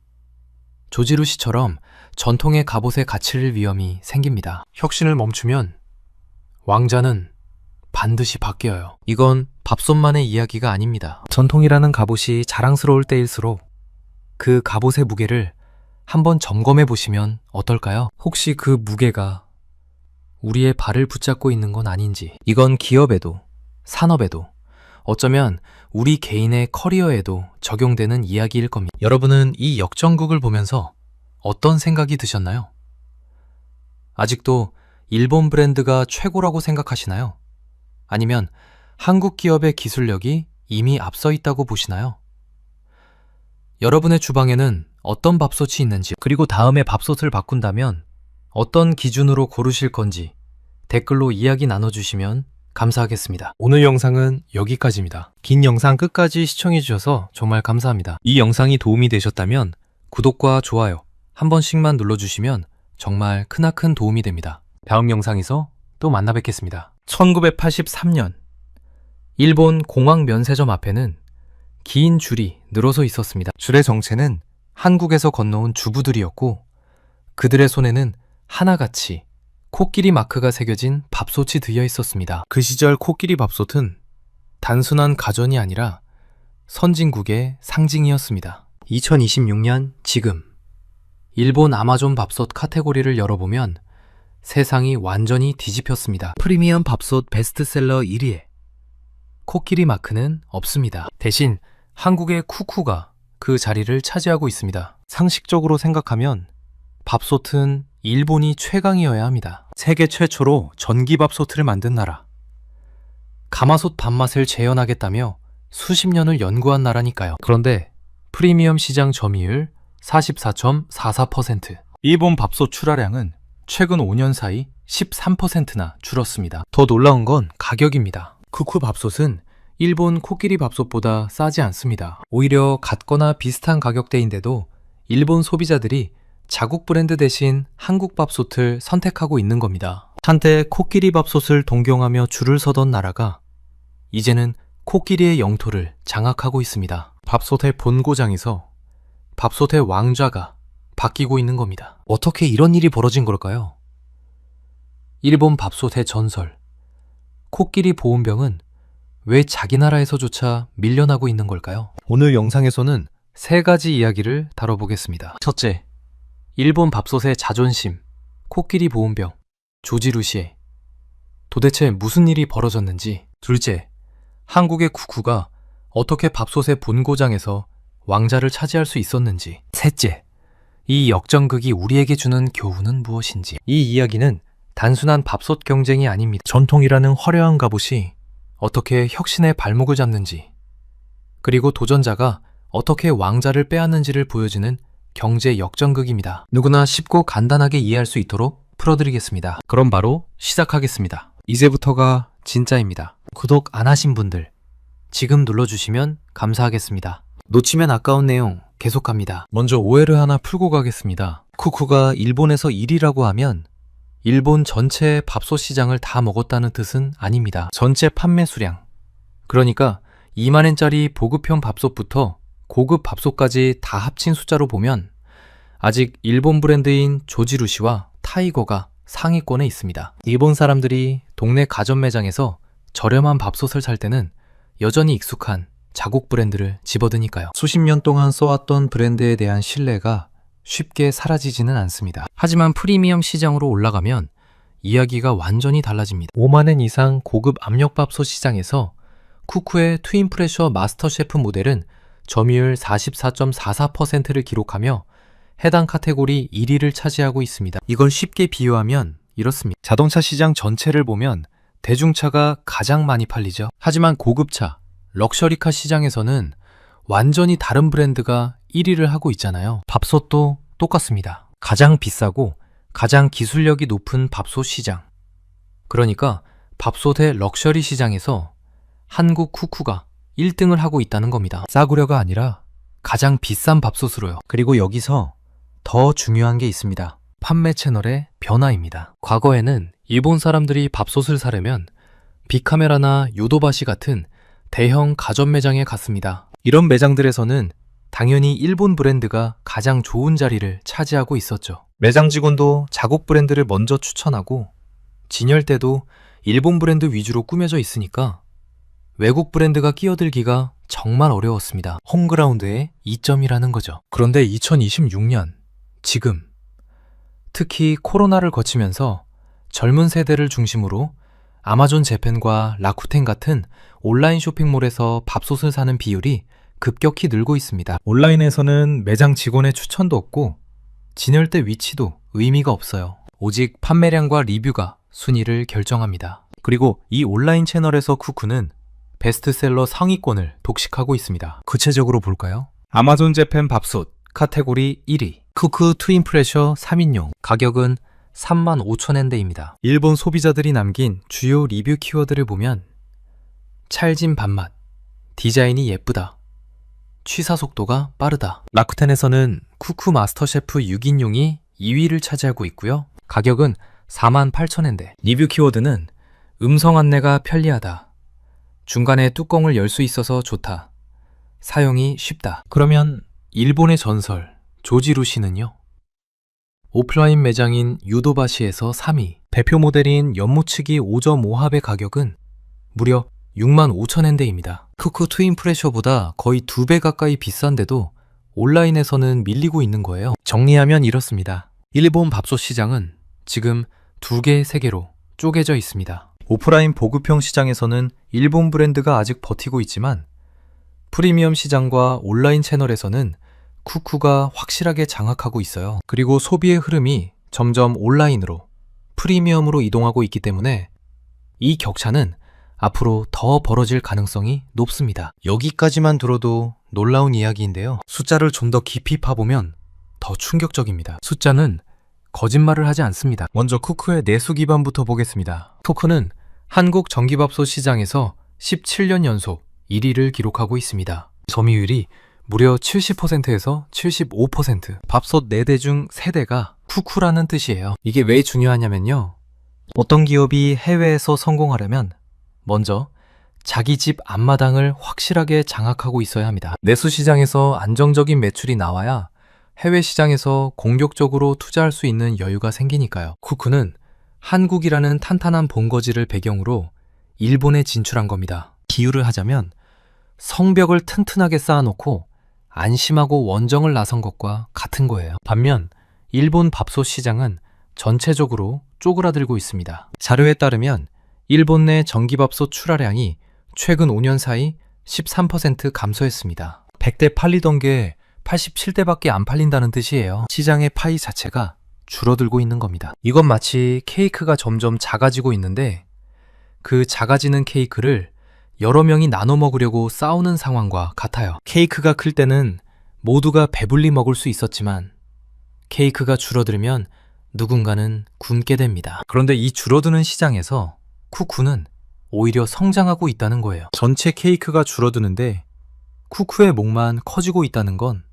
조지루 씨처럼 전통의 갑옷의 가치를 위험이 생깁니다. 혁신을 멈추면 왕자는 반드시 바뀌어요. 이건 밥솥만의 이야기가 아닙니다. 전통이라는 갑옷이 자랑스러울 때일수록 그 갑옷의 무게를 한번 점검해 보시면 어떨까요? 혹시 그 무게가 우리의 발을 붙잡고 있는 건 아닌지. 이건 기업에도, 산업에도, 어쩌면 우리 개인의 커리어에도 적용되는 이야기일 겁니다. 여러분은 이 역전극을 보면서 어떤 생각이 드셨나요? 아직도 일본 브랜드가 최고라고 생각하시나요? 아니면 한국 기업의 기술력이 이미 앞서 있다고 보시나요? 여러분의 주방에는 어떤 밥솥이 있는지, 그리고 다음에 밥솥을 바꾼다면 어떤 기준으로 고르실 건지 댓글로 이야기 나눠주시면 감사하겠습니다. 오늘 영상은 여기까지입니다. 긴 영상 끝까지 시청해주셔서 정말 감사합니다. 이 영상이 도움이 되셨다면 구독과 좋아요 한 번씩만 눌러주시면 정말 크나큰 도움이 됩니다. 다음 영상에서 또 만나 뵙겠습니다. 1983년 일본 공항 면세점 앞에는 긴 줄이 늘어서 있었습니다. 줄의 정체는 한국에서 건너온 주부들이었고 그들의 손에는 하나같이 코끼리 마크가 새겨진 밥솥이 들려 있었습니다. 그 시절 코끼리 밥솥은 단순한 가전이 아니라 선진국의 상징이었습니다. 2026년 지금 일본 아마존 밥솥 카테고리를 열어보면 세상이 완전히 뒤집혔습니다. 프리미엄 밥솥 베스트셀러 1위에 코끼리 마크는 없습니다. 대신 한국의 쿠쿠가 그 자리를 차지하고 있습니다. 상식적으로 생각하면 밥솥은 일본이 최강이어야 합니다. 세계 최초로 전기밥솥을 만든 나라. 가마솥 밥맛을 재현하겠다며 수십 년을 연구한 나라니까요. 그런데 프리미엄 시장 점유율 44.44%. 일본 밥솥 출하량은 최근 5년 사이 13%나 줄었습니다. 더 놀라운 건 가격입니다. 쿠쿠 밥솥은 일본 코끼리 밥솥보다 싸지 않습니다. 오히려 같거나 비슷한 가격대인데도 일본 소비자들이 자국 브랜드 대신 한국 밥솥을 선택하고 있는 겁니다. 한때 코끼리 밥솥을 동경하며 줄을 서던 나라가 이제는 코끼리의 영토를 장악하고 있습니다. 밥솥의 본고장에서 밥솥의 왕좌가 바뀌고 있는 겁니다. 어떻게 이런 일이 벌어진 걸까요? 일본 밥솥의 전설, 코끼리 보온병은 왜 자기 나라에서조차 밀려나고 있는 걸까요? 오늘 영상에서는 세 가지 이야기를 다뤄보겠습니다. 첫째, 일본 밥솥의 자존심, 코끼리 보온병, 조지루 씨에 도대체 무슨 일이 벌어졌는지. 둘째, 한국의 쿠쿠가 어떻게 밥솥의 본고장에서 왕자를 차지할 수 있었는지. 셋째, 이 역전극이 우리에게 주는 교훈은 무엇인지. 이 이야기는 단순한 밥솥 경쟁이 아닙니다. 전통이라는 화려한 갑옷이 어떻게 혁신의 발목을 잡는지, 그리고 도전자가 어떻게 왕자를 빼앗는지를 보여주는 경제 역전극입니다. 누구나 쉽고 간단하게 이해할 수 있도록 풀어드리겠습니다. 그럼 바로 시작하겠습니다. 이제부터가 진짜입니다. 구독 안 하신 분들 지금 눌러주시면 감사하겠습니다. 놓치면 아까운 내용 계속합니다. 먼저 오해를 하나 풀고 가겠습니다. 쿠쿠가 일본에서 1위라고 하면 일본 전체 밥솥 시장을 다 먹었다는 뜻은 아닙니다. 전체 판매 수량, 그러니까 2만엔짜리 보급형 밥솥부터 고급 밥솥까지 다 합친 숫자로 보면 아직 일본 브랜드인 조지루 씨와 타이거가 상위권에 있습니다. 일본 사람들이 동네 가전 매장에서 저렴한 밥솥을 살 때는 여전히 익숙한 자국 브랜드를 집어드니까요. 수십 년 동안 써왔던 브랜드에 대한 신뢰가 쉽게 사라지지는 않습니다. 하지만 프리미엄 시장으로 올라가면 이야기가 완전히 달라집니다. 5만엔 이상 고급 압력밥솥 시장에서 쿠쿠의 트윈 프레셔 마스터 셰프 모델은 점유율 44.44%를 기록하며 해당 카테고리 1위를 차지하고 있습니다. 이걸 쉽게 비유하면 이렇습니다. 자동차 시장 전체를 보면 대중차가 가장 많이 팔리죠. 하지만 고급차, 럭셔리카 시장에서는 완전히 다른 브랜드가 1위를 하고 있잖아요. 밥솥도 똑같습니다. 가장 비싸고 가장 기술력이 높은 밥솥 시장. 그러니까 밥솥의 럭셔리 시장에서 한국 쿠쿠가 1등을 하고 있다는 겁니다. 싸구려가 아니라 가장 비싼 밥솥으로요. 그리고 여기서 더 중요한 게 있습니다. 판매 채널의 변화입니다. 과거에는 일본 사람들이 밥솥을 사려면 빅카메라나 요도바시 같은 대형 가전 매장에 갔습니다. 이런 매장들에서는 당연히 일본 브랜드가 가장 좋은 자리를 차지하고 있었죠. 매장 직원도 자국 브랜드를 먼저 추천하고 진열대도 일본 브랜드 위주로 꾸며져 있으니까 외국 브랜드가 끼어들기가 정말 어려웠습니다. 홈그라운드의 이점이라는 거죠. 그런데 2026년, 지금 특히 코로나를 거치면서 젊은 세대를 중심으로 아마존 재팬과 라쿠텐 같은 온라인 쇼핑몰에서 밥솥을 사는 비율이 급격히 늘고 있습니다. 온라인에서는 매장 직원의 추천도 없고 진열대 위치도 의미가 없어요. 오직 판매량과 리뷰가 순위를 결정합니다. 그리고 이 온라인 채널에서 쿠쿠는 베스트셀러 상위권을 독식하고 있습니다. 구체적으로 볼까요? 아마존 재팬 밥솥 카테고리 1위, 쿠쿠 트윈 프레셔 3인용, 가격은 35,000엔대입니다. 일본 소비자들이 남긴 주요 리뷰 키워드를 보면 찰진 밥맛, 디자인이 예쁘다, 취사 속도가 빠르다. 라쿠텐에서는 쿠쿠 마스터 셰프 6인용이 2위를 차지하고 있고요. 가격은 48,000엔대. 리뷰 키워드는 음성 안내가 편리하다, 중간에 뚜껑을 열 수 있어서 좋다, 사용이 쉽다. 그러면 일본의 전설 조지루시는요? 오프라인 매장인 유도바시에서 3위, 대표 모델인 연무치기 5.5합의 가격은 무려 65,000엔대입니다. 쿠쿠 트윈 프레셔보다 거의 2배 가까이 비싼데도 온라인에서는 밀리고 있는 거예요. 정리하면 이렇습니다. 일본 밥솥 시장은 지금 2개, 3개로 쪼개져 있습니다. 오프라인 보급형 시장에서는 일본 브랜드가 아직 버티고 있지만 프리미엄 시장과 온라인 채널에서는 쿠쿠가 확실하게 장악하고 있어요. 그리고 소비의 흐름이 점점 온라인으로, 프리미엄으로 이동하고 있기 때문에 이 격차는 앞으로 더 벌어질 가능성이 높습니다. 여기까지만 들어도 놀라운 이야기인데요. 숫자를 좀 더 깊이 파보면 더 충격적입니다. 숫자는 거짓말을 하지 않습니다. 먼저 쿠쿠의 내수 기반부터 보겠습니다. 쿠쿠는 한국 전기밥솥 시장에서 17년 연속 1위를 기록하고 있습니다. 점유율이 무려 70%에서 75%. 밥솥 4대 중 3대가 쿠쿠라는 뜻이에요. 이게 왜 중요하냐면요. 어떤 기업이 해외에서 성공하려면 먼저 자기 집 앞마당을 확실하게 장악하고 있어야 합니다. 내수 시장에서 안정적인 매출이 나와야 해외 시장에서 공격적으로 투자할 수 있는 여유가 생기니까요. 쿠쿠는 한국이라는 탄탄한 본거지를 배경으로 일본에 진출한 겁니다. 비유를 하자면 성벽을 튼튼하게 쌓아놓고 안심하고 원정을 나선 것과 같은 거예요. 반면 일본 밥솥 시장은 전체적으로 쪼그라들고 있습니다. 자료에 따르면 일본 내 전기밥솥 출하량이 최근 5년 사이 13% 감소했습니다. 100대 팔리던 게 87대밖에 안 팔린다는 뜻이에요. 시장의 파이 자체가 줄어들고 있는 겁니다. 이건 마치 케이크가 점점 작아지고 있는데 그 작아지는 케이크를 여러 명이 나눠 먹으려고 싸우는 상황과 같아요. 케이크가 클 때는 모두가 배불리 먹을 수 있었지만 케이크가 줄어들면 누군가는 굶게 됩니다. 그런데 이 줄어드는 시장에서 쿠쿠는 오히려 성장하고 있다는 거예요. 전체 케이크가 줄어드는데 쿠쿠의 몫만 커지고 있다는 건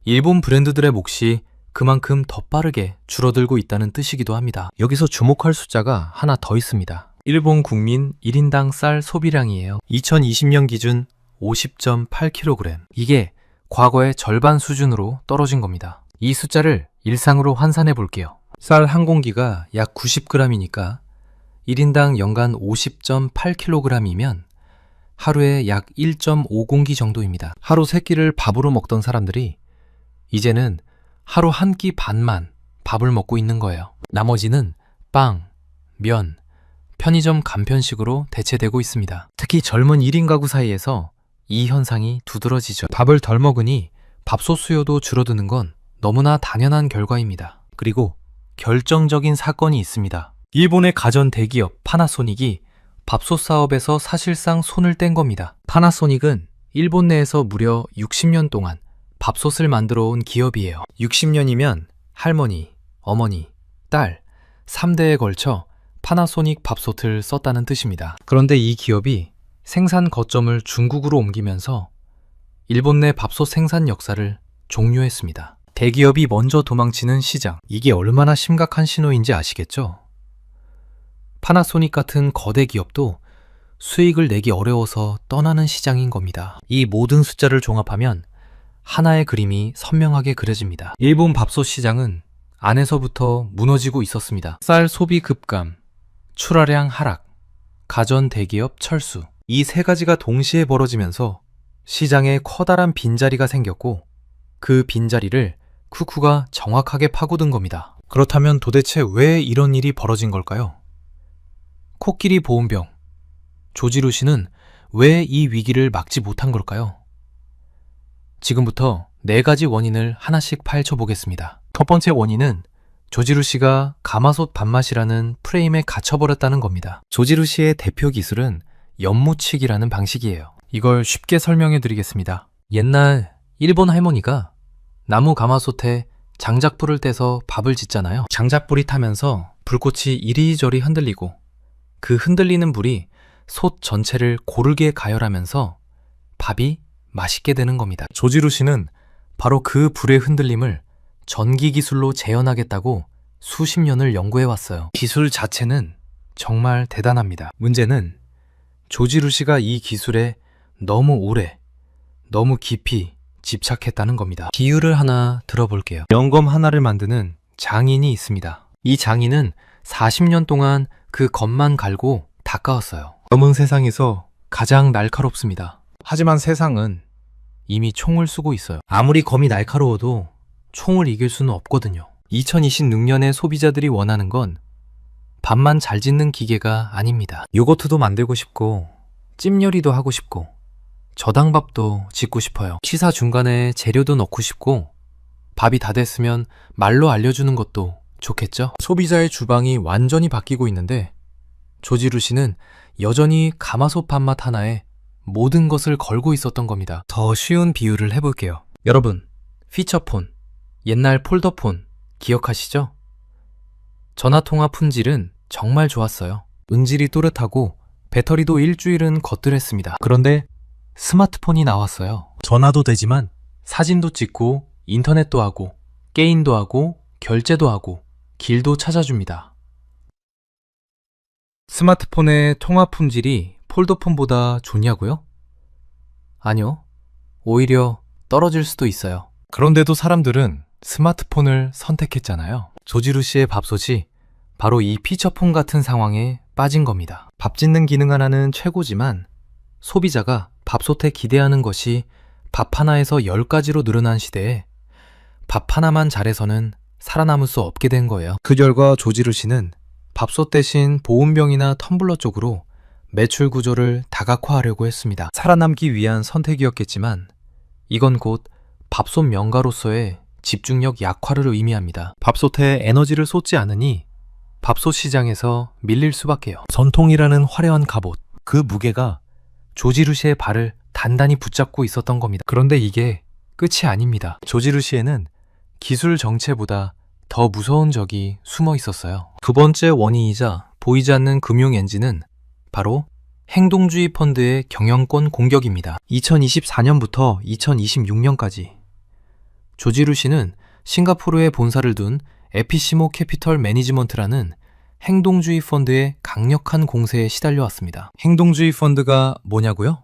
일본 브랜드들의 몫이 그만큼 더 빠르게 줄어들고 있다는 뜻이기도 합니다. 여기서 주목할 숫자가 하나 더 있습니다. 일본 국민 1인당 쌀 소비량이에요. 2020년 기준 50.8kg. 이게 과거의 절반 수준으로 떨어진 겁니다. 이 숫자를 일상으로 환산해 볼게요. 쌀 한 공기가 약 90g이니까 1인당 연간 50.8kg이면 하루에 약 1.5공기 정도입니다. 하루 3끼를 밥으로 먹던 사람들이 이제는 하루 한 끼 반만 밥을 먹고 있는 거예요. 나머지는 빵, 면, 편의점 간편식으로 대체되고 있습니다. 특히 젊은 1인 가구 사이에서 이 현상이 두드러지죠. 밥을 덜 먹으니 밥솥 수요도 줄어드는 건 너무나 당연한 결과입니다. 그리고 결정적인 사건이 있습니다. 일본의 가전 대기업 파나소닉이 밥솥 사업에서 사실상 손을 뗀 겁니다. 파나소닉은 일본 내에서 무려 60년 동안 밥솥을 만들어 온 기업이에요. 60년이면 할머니, 어머니, 딸 3대에 걸쳐 파나소닉 밥솥을 썼다는 뜻입니다. 그런데 이 기업이 생산 거점을 중국으로 옮기면서 일본 내 밥솥 생산 역사를 종료했습니다. 대기업이 먼저 도망치는 시장. 이게 얼마나 심각한 신호인지 아시겠죠? 파나소닉 같은 거대 기업도 수익을 내기 어려워서 떠나는 시장인 겁니다. 이 모든 숫자를 종합하면 하나의 그림이 선명하게 그려집니다. 일본 밥솥 시장은 안에서부터 무너지고 있었습니다. 쌀 소비 급감, 출하량 하락, 가전 대기업 철수. 이 세 가지가 동시에 벌어지면서 시장에 커다란 빈자리가 생겼고 그 빈자리를 쿠쿠가 정확하게 파고든 겁니다. 그렇다면 도대체 왜 이런 일이 벌어진 걸까요? 코끼리 보온병, 조지루 씨는 왜 이 위기를 막지 못한 걸까요? 지금부터 4가지 원인을 하나씩 파헤쳐 보겠습니다. 첫 번째 원인은 조지루 씨가 가마솥 밥맛이라는 프레임에 갇혀버렸다는 겁니다. 조지루 씨의 대표 기술은 연무치기라는 방식이에요. 이걸 쉽게 설명해 드리겠습니다. 옛날 일본 할머니가 나무 가마솥에 장작불을 떼서 밥을 짓잖아요. 장작불이 타면서 불꽃이 이리저리 흔들리고 그 흔들리는 불이 솥 전체를 고르게 가열하면서 밥이 맛있게 되는 겁니다. 조지루 씨는 바로 그 불의 흔들림을 전기 기술로 재현하겠다고 수십 년을 연구해 왔어요. 기술 자체는 정말 대단합니다. 문제는 조지루 씨가 이 기술에 너무 오래, 너무 깊이 집착했다는 겁니다. 비유를 하나 들어볼게요. 영검 하나를 만드는 장인이 있습니다. 이 장인은 40년 동안 그 검만 갈고 닦아왔어요. 검은 세상에서 가장 날카롭습니다. 하지만 세상은 이미 총을 쏘고 있어요. 아무리 검이 날카로워도 총을 이길 수는 없거든요. 2026년에 소비자들이 원하는 건 밥만 잘 짓는 기계가 아닙니다. 요거트도 만들고 싶고 찜요리도 하고 싶고 저당밥도 짓고 싶어요. 식사 중간에 재료도 넣고 싶고 밥이 다 됐으면 말로 알려주는 것도 좋겠죠? 소비자의 주방이 완전히 바뀌고 있는데 조지루 씨는 여전히 가마솥 밥맛 하나에 모든 것을 걸고 있었던 겁니다. 더 쉬운 비유를 해볼게요. 여러분, 피처폰, 옛날 폴더폰 기억하시죠? 전화통화 품질은 정말 좋았어요. 음질이 또렷하고 배터리도 일주일은 걷들했습니다. 그런데 스마트폰이 나왔어요. 전화도 되지만 사진도 찍고 인터넷도 하고 게임도 하고 결제도 하고 길도 찾아줍니다. 스마트폰의 통화 품질이 폴더폰보다 좋냐고요? 아니요. 오히려 떨어질 수도 있어요. 그런데도 사람들은 스마트폰을 선택했잖아요. 조지루 씨의 밥솥이 바로 이 피처폰 같은 상황에 빠진 겁니다. 밥 짓는 기능 하나는 최고지만 소비자가 밥솥에 기대하는 것이 밥 하나에서 10가지로 늘어난 시대에 밥 하나만 잘해서는 살아남을 수 없게 된 거예요. 그 결과 조지루 씨는 밥솥 대신 보온병이나 텀블러 쪽으로 매출 구조를 다각화하려고 했습니다. 살아남기 위한 선택이었겠지만 이건 곧 밥솥 명가로서의 집중력 약화를 의미합니다. 밥솥에 에너지를 쏟지 않으니 밥솥 시장에서 밀릴 수밖에요. 전통이라는 화려한 갑옷, 그 무게가 조지루 씨의 발을 단단히 붙잡고 있었던 겁니다. 그런데 이게 끝이 아닙니다. 조지루 씨에는 기술 정체보다 더 무서운 적이 숨어 있었어요. 두 번째 원인이자 보이지 않는 금융 엔진은 바로 행동주의 펀드의 경영권 공격입니다. 2024년부터 2026년까지 조지루 씨는 싱가포르에 본사를 둔 에피시모 캐피털 매니지먼트라는 행동주의 펀드의 강력한 공세에 시달려왔습니다. 행동주의 펀드가 뭐냐고요?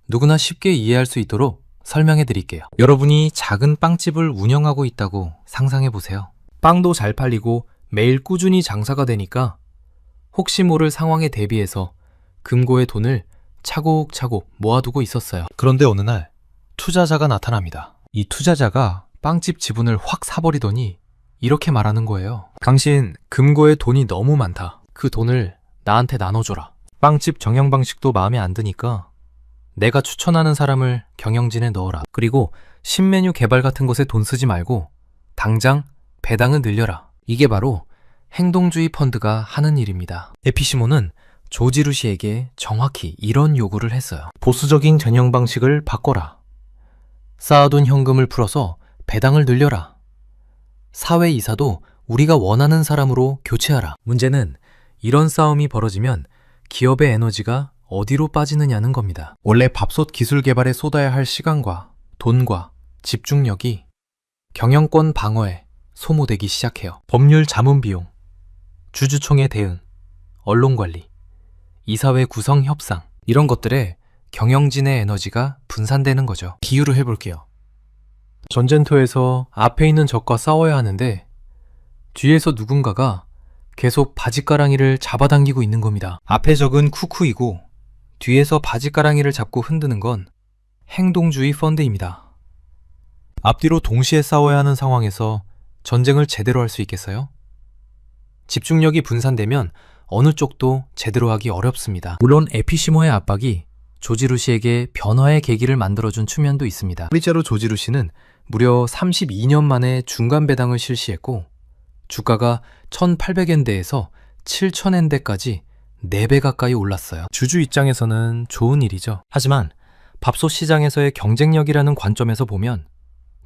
누구나 쉽게 이해할 수 있도록 설명해 드릴게요. 여러분이 작은 빵집을 운영하고 있다고 상상해 보세요. 빵도 잘 팔리고 매일 꾸준히 장사가 되니까 혹시 모를 상황에 대비해서 금고에 돈을 차곡차곡 모아두고 있었어요. 그런데 어느 날 투자자가 나타납니다. 이 투자자가 빵집 지분을 확 사버리더니 이렇게 말하는 거예요. 당신 금고에 돈이 너무 많다. 그 돈을 나한테 나눠줘라. 빵집 경영 방식도 마음에 안 드니까 내가 추천하는 사람을 경영진에 넣어라. 그리고 신메뉴 개발 같은 것에 돈 쓰지 말고 당장 배당을 늘려라. 이게 바로 행동주의 펀드가 하는 일입니다. 에피시모는 조지루 씨에게 정확히 이런 요구를 했어요. 보수적인 경영 방식을 바꿔라. 쌓아둔 현금을 풀어서 배당을 늘려라. 사회이사도 우리가 원하는 사람으로 교체하라. 문제는 이런 싸움이 벌어지면 기업의 에너지가 어디로 빠지느냐는 겁니다. 원래 밥솥 기술 개발에 쏟아야 할 시간과 돈과 집중력이 경영권 방어에 소모되기 시작해요. 법률 자문 비용, 주주총회 대응, 언론 관리, 이사회 구성 협상, 이런 것들에 경영진의 에너지가 분산되는 거죠. 비유를 해볼게요. 전쟁터에서 앞에 있는 적과 싸워야 하는데 뒤에서 누군가가 계속 바짓가랑이를 잡아당기고 있는 겁니다. 앞에 적은 쿠쿠이고 뒤에서 바짓가랑이를 잡고 흔드는 건 행동주의 펀드입니다. 앞뒤로 동시에 싸워야 하는 상황에서 전쟁을 제대로 할 수 있겠어요? 집중력이 분산되면 어느 쪽도 제대로 하기 어렵습니다. 물론 에피시모의 압박이 조지루 씨에게 변화의 계기를 만들어준 측면도 있습니다. 실제로 조지루 씨는 무려 32년 만에 중간 배당을 실시했고 주가가 1,800엔대에서 7,000엔대까지 4배 가까이 올랐어요. 주주 입장에서는 좋은 일이죠. 하지만 밥솥 시장에서의 경쟁력이라는 관점에서 보면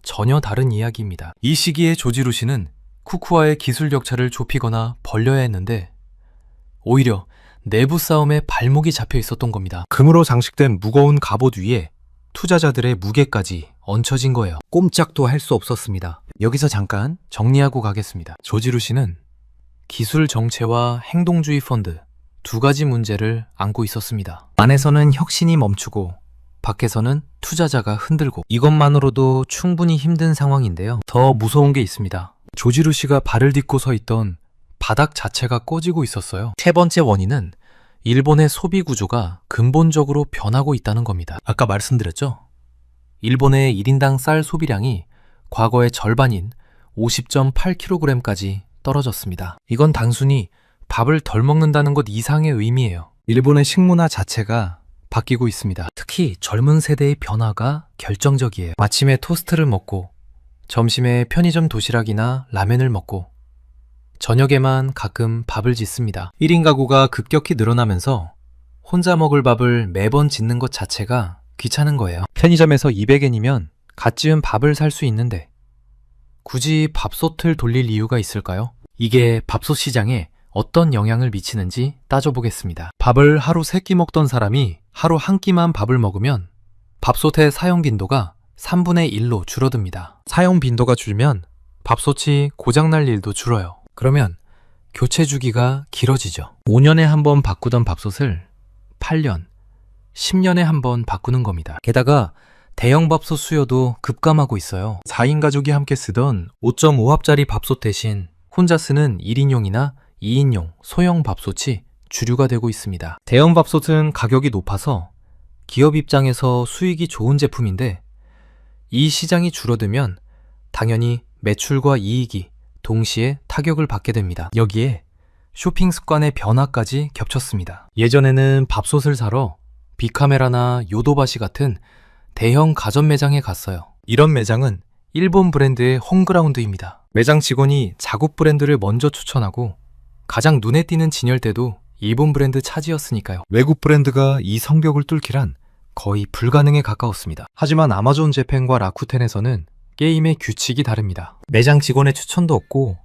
전혀 다른 이야기입니다. 이 시기에 조지루 씨는 쿠쿠와의 기술 격차를 좁히거나 벌려야 했는데 오히려 내부 싸움에 발목이 잡혀 있었던 겁니다. 금으로 장식된 무거운 갑옷 위에 투자자들의 무게까지 얹혀진 거예요. 꼼짝도 할 수 없었습니다. 여기서 잠깐 정리하고 가겠습니다. 조지루 씨는 기술 정체와 행동주의 펀드 두 가지 문제를 안고 있었습니다. 안에서는 혁신이 멈추고 밖에서는 투자자가 흔들고, 이것만으로도 충분히 힘든 상황인데요. 더 무서운 게 있습니다. 조지루 씨가 발을 딛고 서 있던 바닥 자체가 꺼지고 있었어요. 세 번째 원인은 일본의 소비 구조가 근본적으로 변하고 있다는 겁니다. 아까 말씀드렸죠? 일본의 1인당 쌀 소비량이 과거의 절반인 50.8kg까지 떨어졌습니다. 이건 단순히 밥을 덜 먹는다는 것 이상의 의미예요. 일본의 식문화 자체가 바뀌고 있습니다. 특히 젊은 세대의 변화가 결정적이에요. 아침에 토스트를 먹고 점심에 편의점 도시락이나 라면을 먹고 저녁에만 가끔 밥을 짓습니다. 1인 가구가 급격히 늘어나면서 혼자 먹을 밥을 매번 짓는 것 자체가 귀찮은 거예요. 편의점에서 200엔이면 갓 지은 밥을 살 수 있는데 굳이 밥솥을 돌릴 이유가 있을까요? 이게 밥솥 시장에 어떤 영향을 미치는지 따져보겠습니다. 밥을 하루 3끼 먹던 사람이 하루 한 끼만 밥을 먹으면 밥솥의 사용 빈도가 3분의 1로 줄어듭니다. 사용 빈도가 줄면 밥솥이 고장날 일도 줄어요. 그러면 교체 주기가 길어지죠. 5년에 한 번 바꾸던 밥솥을 8년, 10년에 한 번 바꾸는 겁니다. 게다가 대형 밥솥 수요도 급감하고 있어요. 4인 가족이 함께 쓰던 5.5합짜리 밥솥 대신 혼자 쓰는 1인용이나 2인용 소형 밥솥이 주류가 되고 있습니다. 대형 밥솥은 가격이 높아서 기업 입장에서 수익이 좋은 제품인데 이 시장이 줄어들면 당연히 매출과 이익이 동시에 타격을 받게 됩니다. 여기에 쇼핑 습관의 변화까지 겹쳤습니다. 예전에는 밥솥을 사러 빅카메라나 요도바시 같은 대형 가전 매장에 갔어요. 이런 매장은 일본 브랜드의 홈그라운드입니다. 매장 직원이 자국 브랜드를 먼저 추천하고 가장 눈에 띄는 진열대도 일본 브랜드 차지였으니까요. 외국 브랜드가 이 성벽을 뚫기란 거의 불가능에 가까웠습니다. 하지만 아마존 재팬과 라쿠텐에서는 게임의 규칙이 다릅니다. 매장 직원의 추천도 없고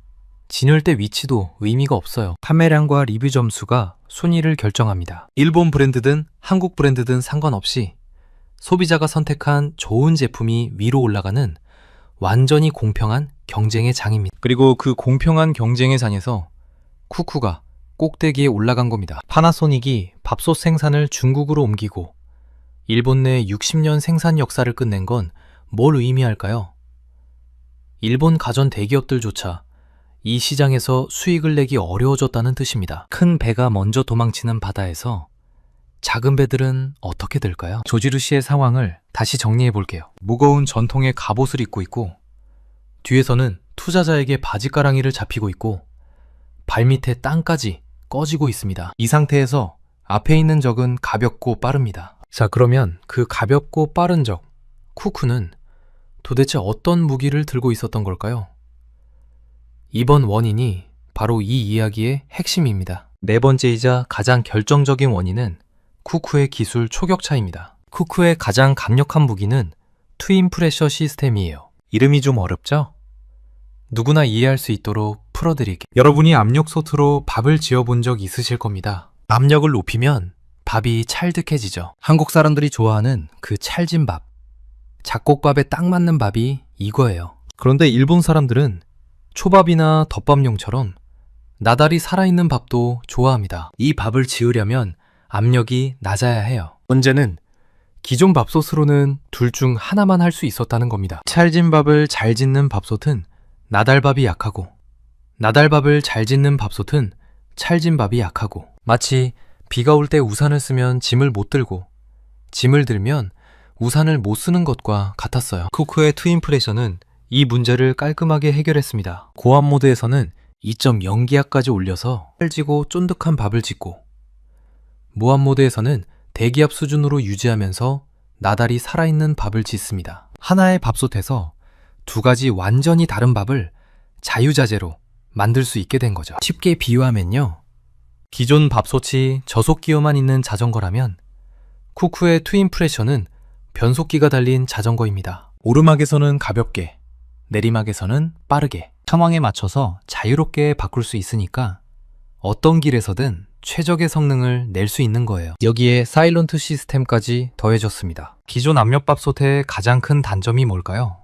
진열대 위치도 의미가 없어요. 판매량과 리뷰 점수가 순위를 결정합니다. 일본 브랜드든 한국 브랜드든 상관없이 소비자가 선택한 좋은 제품이 위로 올라가는 완전히 공평한 경쟁의 장입니다. 그리고 그 공평한 경쟁의 장에서 쿠쿠가 꼭대기에 올라간 겁니다. 파나소닉이 밥솥 생산을 중국으로 옮기고 일본 내 60년 생산 역사를 끝낸 건 뭘 의미할까요? 일본 가전 대기업들조차 이 시장에서 수익을 내기 어려워졌다는 뜻입니다. 큰 배가 먼저 도망치는 바다에서 작은 배들은 어떻게 될까요? 조지루 씨의 상황을 다시 정리해 볼게요. 무거운 전통의 갑옷을 입고 있고 뒤에서는 투자자에게 바짓가랑이를 잡히고 있고 발밑에 땅까지 꺼지고 있습니다. 이 상태에서 앞에 있는 적은 가볍고 빠릅니다. 자, 그러면 그 가볍고 빠른 적, 쿠쿠는 도대체 어떤 무기를 들고 있었던 걸까요? 이번 원인이 바로 이 이야기의 핵심입니다. 네 번째이자 가장 결정적인 원인은 쿠쿠의 기술 초격차입니다. 쿠쿠의 가장 강력한 무기는 트윈 프레셔 시스템이에요. 이름이 좀 어렵죠? 누구나 이해할 수 있도록 풀어드릴게요. 여러분이 압력솥으로 밥을 지어본 적 있으실 겁니다. 압력을 높이면 밥이 찰득해지죠. 한국 사람들이 좋아하는 그 찰진 밥. 잡곡밥에 딱 맞는 밥이 이거예요. 그런데 일본 사람들은 초밥이나 덮밥용처럼 나달이 살아있는 밥도 좋아합니다. 이 밥을 지으려면 압력이 낮아야 해요. 문제는 기존 밥솥으로는 둘 중 하나만 할 수 있었다는 겁니다. 찰진 밥을 잘 짓는 밥솥은 나달밥이 약하고, 나달밥을 잘 짓는 밥솥은 찰진 밥이 약하고, 마치 비가 올 때 우산을 쓰면 짐을 못 들고 짐을 들면 우산을 못 쓰는 것과 같았어요. 쿠쿠의 트윈프레셔는 이 문제를 깔끔하게 해결했습니다. 고압 모드에서는 2.0기압까지 올려서 찰지고 쫀득한 밥을 짓고, 무압 모드에서는 대기압 수준으로 유지하면서 나달이 살아있는 밥을 짓습니다. 하나의 밥솥에서 두 가지 완전히 다른 밥을 자유자재로 만들 수 있게 된 거죠. 쉽게 비유하면요, 기존 밥솥이 저속기어만 있는 자전거라면 쿠쿠의 트윈프레셔는 변속기가 달린 자전거입니다. 오르막에서는 가볍게, 내리막에서는 빠르게, 상황에 맞춰서 자유롭게 바꿀 수 있으니까 어떤 길에서든 최적의 성능을 낼 수 있는 거예요. 여기에 사일런트 시스템까지 더해졌습니다. 기존 압력밥솥의 가장 큰 단점이 뭘까요?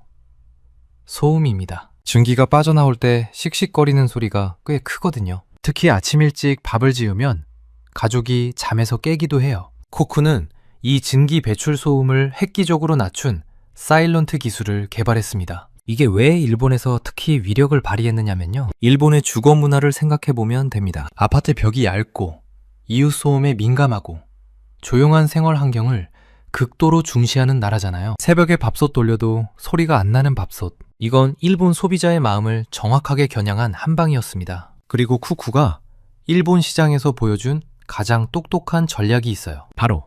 소음입니다. 전기가 빠져나올 때 씩씩거리는 소리가 꽤 크거든요. 특히 아침 일찍 밥을 지으면 가족이 잠에서 깨기도 해요. 쿠쿠는 이 증기 배출 소음을 획기적으로 낮춘 사일런트 기술을 개발했습니다. 이게 왜 일본에서 특히 위력을 발휘했느냐면요, 일본의 주거 문화를 생각해보면 됩니다. 아파트 벽이 얇고 이웃 소음에 민감하고 조용한 생활 환경을 극도로 중시하는 나라잖아요. 새벽에 밥솥 돌려도 소리가 안 나는 밥솥, 이건 일본 소비자의 마음을 정확하게 겨냥한 한방이었습니다. 그리고 쿠쿠가 일본 시장에서 보여준 가장 똑똑한 전략이 있어요. 바로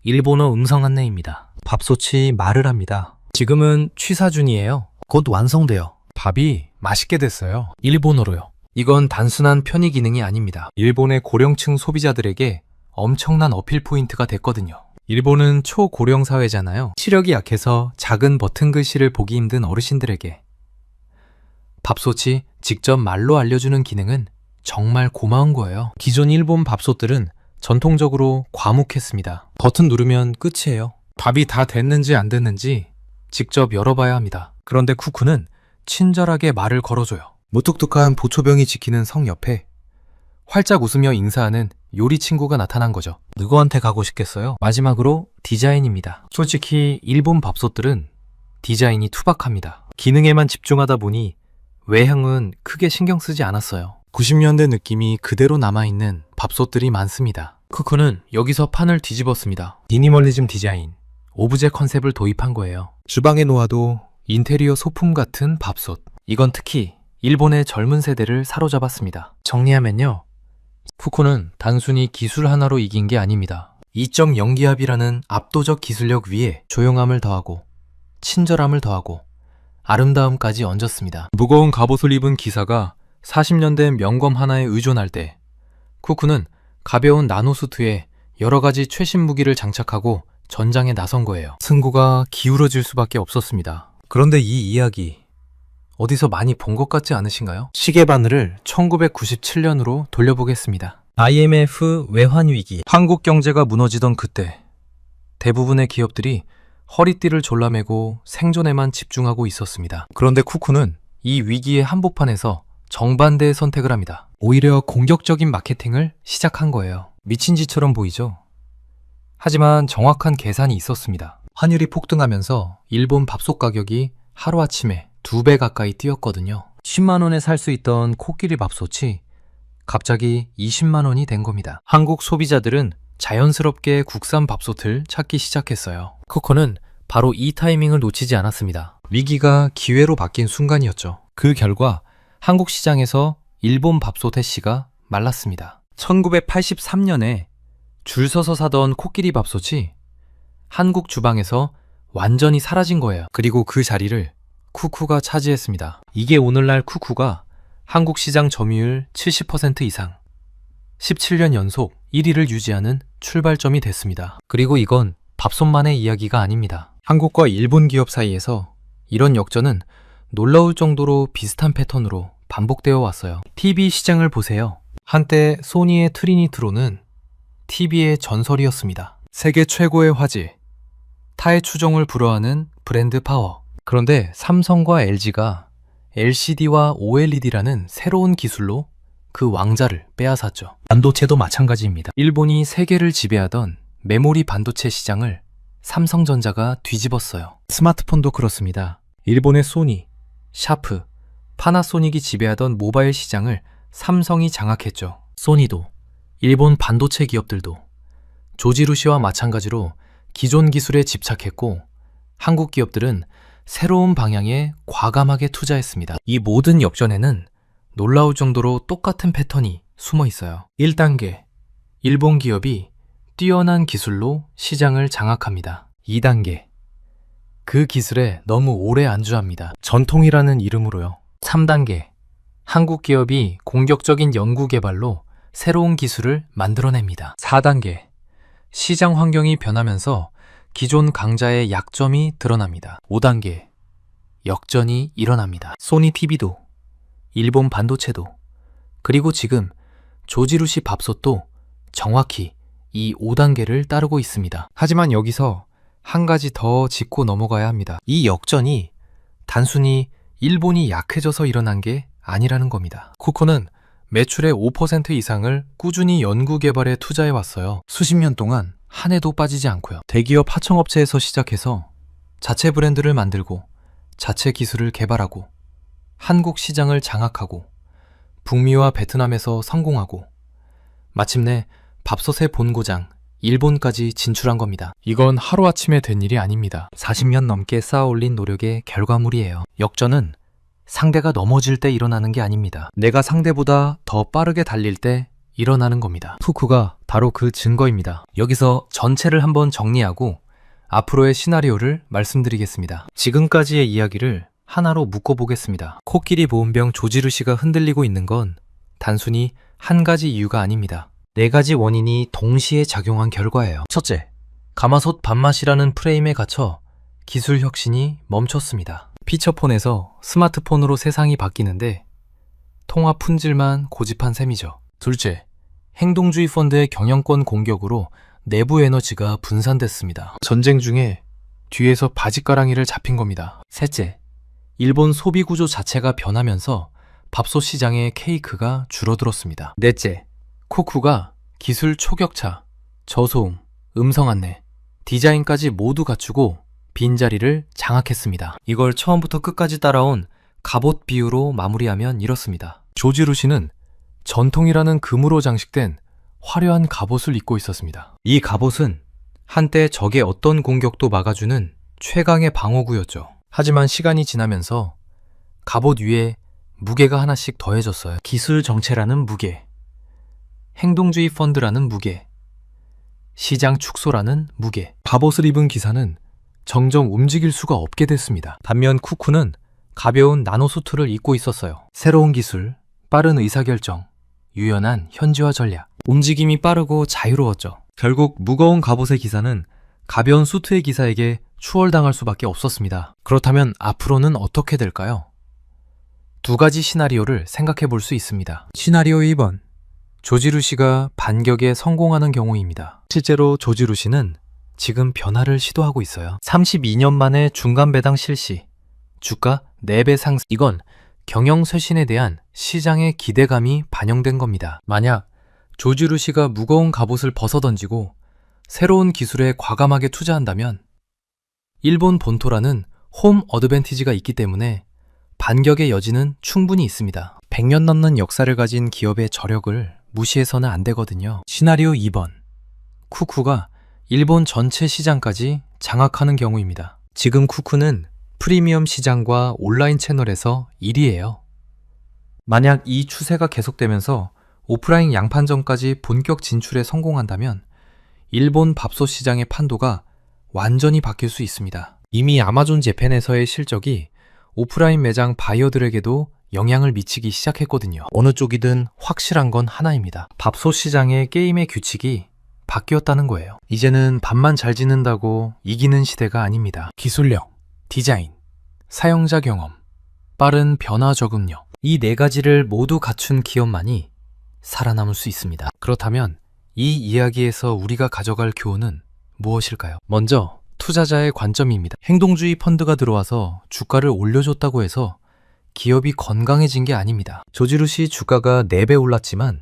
일본어 음성 안내입니다. 밥솥이 말을 합니다. 지금은 취사 중이에요. 곧 완성돼요. 밥이 맛있게 됐어요. 일본어로요. 이건 단순한 편의 기능이 아닙니다. 일본의 고령층 소비자들에게 엄청난 어필 포인트가 됐거든요. 일본은 초고령 사회잖아요. 시력이 약해서 작은 버튼 글씨를 보기 힘든 어르신들에게 밥솥이 직접 말로 알려주는 기능은 정말 고마운 거예요. 기존 일본 밥솥들은 전통적으로 과묵했습니다. 버튼 누르면 끝이에요. 밥이 다 됐는지 안 됐는지 직접 열어봐야 합니다. 그런데 쿠쿠는 친절하게 말을 걸어줘요. 무뚝뚝한 보초병이 지키는 성 옆에 활짝 웃으며 인사하는 요리 친구가 나타난 거죠. 누구한테 가고 싶겠어요? 마지막으로 디자인입니다. 솔직히 일본 밥솥들은 디자인이 투박합니다. 기능에만 집중하다 보니 외형은 크게 신경 쓰지 않았어요. 90년대 느낌이 그대로 남아있는 밥솥들이 많습니다. 쿠쿠는 여기서 판을 뒤집었습니다. 미니멀리즘 디자인, 오브제 컨셉을 도입한 거예요. 주방에 놓아도 인테리어 소품 같은 밥솥. 이건 특히 일본의 젊은 세대를 사로잡았습니다. 정리하면요, 쿠쿠는 단순히 기술 하나로 이긴 게 아닙니다. 2.0기압이라는 압도적 기술력 위에 조용함을 더하고 친절함을 더하고 아름다움까지 얹었습니다. 무거운 갑옷을 입은 기사가 40년대 명검 하나에 의존할 때 쿠쿠는 가벼운 나노수트에 여러 가지 최신 무기를 장착하고 전장에 나선 거예요. 승부가 기울어질 수밖에 없었습니다. 그런데 이 이야기 어디서 많이 본 것 같지 않으신가요? 시계바늘을 1997년으로 돌려보겠습니다. IMF 외환위기, 한국 경제가 무너지던 그때 대부분의 기업들이 허리띠를 졸라매고 생존에만 집중하고 있었습니다. 그런데 쿠쿠는 이 위기의 한복판에서 정반대의 선택을 합니다. 오히려 공격적인 마케팅을 시작한 거예요. 미친 짓처럼 보이죠? 하지만 정확한 계산이 있었습니다. 환율이 폭등하면서 일본 밥솥 가격이 하루아침에 2배 가까이 뛰었거든요. 10만 원에 살 수 있던 코끼리 밥솥이 갑자기 20만 원이 된 겁니다. 한국 소비자들은 자연스럽게 국산 밥솥을 찾기 시작했어요. 쿠쿠는 바로 이 타이밍을 놓치지 않았습니다. 위기가 기회로 바뀐 순간이었죠. 그 결과 한국 시장에서 일본 밥솥 해시가 말랐습니다. 1983년에 줄 서서 사던 코끼리 밥솥이 한국 주방에서 완전히 사라진 거예요. 그리고 그 자리를 쿠쿠가 차지했습니다. 이게 오늘날 쿠쿠가 한국 시장 점유율 70% 이상, 17년 연속 1위를 유지하는 출발점이 됐습니다. 그리고 이건 밥솥만의 이야기가 아닙니다. 한국과 일본 기업 사이에서 이런 역전은 놀라울 정도로 비슷한 패턴으로 반복되어 왔어요. TV 시장을 보세요. 한때 소니의 트리니트로는 TV의 전설이었습니다. 세계 최고의 화질, 타의 추종을 불허하는 브랜드 파워. 그런데 삼성과 LG가 LCD와 OLED라는 새로운 기술로 그 왕자를 빼앗았죠. 반도체도 마찬가지입니다. 일본이 세계를 지배하던 메모리 반도체 시장을 삼성전자가 뒤집었어요. 스마트폰도 그렇습니다. 일본의 소니, 샤프, 파나소닉이 지배하던 모바일 시장을 삼성이 장악했죠. 소니도, 일본 반도체 기업들도 조지루시와 마찬가지로 기존 기술에 집착했고 한국 기업들은 새로운 방향에 과감하게 투자했습니다. 이 모든 역전에는 놀라울 정도로 똑같은 패턴이 숨어 있어요. 1단계, 일본 기업이 뛰어난 기술로 시장을 장악합니다. 2단계, 그 기술에 너무 오래 안주합니다. 전통이라는 이름으로요. 3단계, 한국 기업이 공격적인 연구 개발로 새로운 기술을 만들어냅니다. 4단계, 시장 환경이 변하면서 기존 강자의 약점이 드러납니다. 5단계, 역전이 일어납니다. 소니 TV도, 일본 반도체도, 그리고 지금 조지루시 밥솥도 정확히 이 5단계를 따르고 있습니다. 하지만 여기서 한 가지 더 짚고 넘어가야 합니다. 이 역전이 단순히 일본이 약해져서 일어난 게 아니라는 겁니다. 쿠코는 매출의 5% 이상을 꾸준히 연구개발에 투자해왔어요. 수십 년 동안 한 해도 빠지지 않고요. 대기업 하청업체에서 시작해서 자체 브랜드를 만들고 자체 기술을 개발하고 한국 시장을 장악하고 북미와 베트남에서 성공하고 마침내 밥솥의 본고장 일본까지 진출한 겁니다. 이건 하루아침에 된 일이 아닙니다. 40년 넘게 쌓아올린 노력의 결과물이에요. 역전은 상대가 넘어질 때 일어나는 게 아닙니다. 내가 상대보다 더 빠르게 달릴 때 일어나는 겁니다. 쿠쿠가 바로 그 증거입니다. 여기서 전체를 한번 정리하고 앞으로의 시나리오를 말씀드리겠습니다. 지금까지의 이야기를 하나로 묶어보겠습니다. 코끼리 보온병 조지루시가 흔들리고 있는 건 단순히 한 가지 이유가 아닙니다. 네 가지 원인이 동시에 작용한 결과예요. 첫째, 가마솥 밥맛이라는 프레임에 갇혀 기술 혁신이 멈췄습니다. 피처폰에서 스마트폰으로 세상이 바뀌는데 통화 품질만 고집한 셈이죠. 둘째, 행동주의 펀드의 경영권 공격으로 내부 에너지가 분산됐습니다. 전쟁 중에 뒤에서 바짓가랑이를 잡힌 겁니다. 셋째, 일본 소비 구조 자체가 변하면서 밥솥 시장의 케이크가 줄어들었습니다. 넷째, 쿠쿠가 기술 초격차, 저소음, 음성 안내, 디자인까지 모두 갖추고 빈자리를 장악했습니다. 이걸 처음부터 끝까지 따라온 갑옷 비유로 마무리하면 이렇습니다. 조지루시는 전통이라는 금으로 장식된 화려한 갑옷을 입고 있었습니다. 이 갑옷은 한때 적의 어떤 공격도 막아주는 최강의 방어구였죠. 하지만 시간이 지나면서 갑옷 위에 무게가 하나씩 더해졌어요. 기술 정체라는 무게, 행동주의 펀드라는 무게, 시장 축소라는 무게. 갑옷을 입은 기사는 점점 움직일 수가 없게 됐습니다. 반면 쿠쿠는 가벼운 나노수트를 입고 있었어요. 새로운 기술, 빠른 의사결정, 유연한 현지화 전략. 움직임이 빠르고 자유로웠죠. 결국 무거운 갑옷의 기사는 가벼운 수트의 기사에게 추월당할 수밖에 없었습니다. 그렇다면 앞으로는 어떻게 될까요? 두 가지 시나리오를 생각해 볼 수 있습니다. 시나리오 1번, 조지루시가 반격에 성공하는 경우입니다. 실제로 조지루시는 지금 변화를 시도하고 있어요. 32년 만에 중간 배당 실시, 주가 4배 상승. 이건 경영 쇄신에 대한 시장의 기대감이 반영된 겁니다. 만약 조지루시가 무거운 갑옷을 벗어던지고 새로운 기술에 과감하게 투자한다면 일본 본토라는 홈 어드밴티지가 있기 때문에 반격의 여지는 충분히 있습니다. 100년 넘는 역사를 가진 기업의 저력을 무시해서는 안 되거든요. 시나리오 2번, 쿠쿠가 일본 전체 시장까지 장악하는 경우입니다. 지금 쿠쿠는 프리미엄 시장과 온라인 채널에서 1위예요. 만약 이 추세가 계속되면서 오프라인 양판점까지 본격 진출에 성공한다면 일본 밥솥 시장의 판도가 완전히 바뀔 수 있습니다. 이미 아마존 재팬에서의 실적이 오프라인 매장 바이어들에게도 영향을 미치기 시작했거든요. 어느 쪽이든 확실한 건 하나입니다. 밥솥 시장의 게임의 규칙이 바뀌었다는 거예요. 이제는 밥만 잘 짓는다고 이기는 시대가 아닙니다. 기술력, 디자인, 사용자 경험, 빠른 변화 적응력, 이 네 가지를 모두 갖춘 기업만이 살아남을 수 있습니다. 그렇다면 이 이야기에서 우리가 가져갈 교훈은 무엇일까요? 먼저 투자자의 관점입니다. 행동주의 펀드가 들어와서 주가를 올려줬다고 해서 기업이 건강해진 게 아닙니다. 조지루시 주가가 4배 올랐지만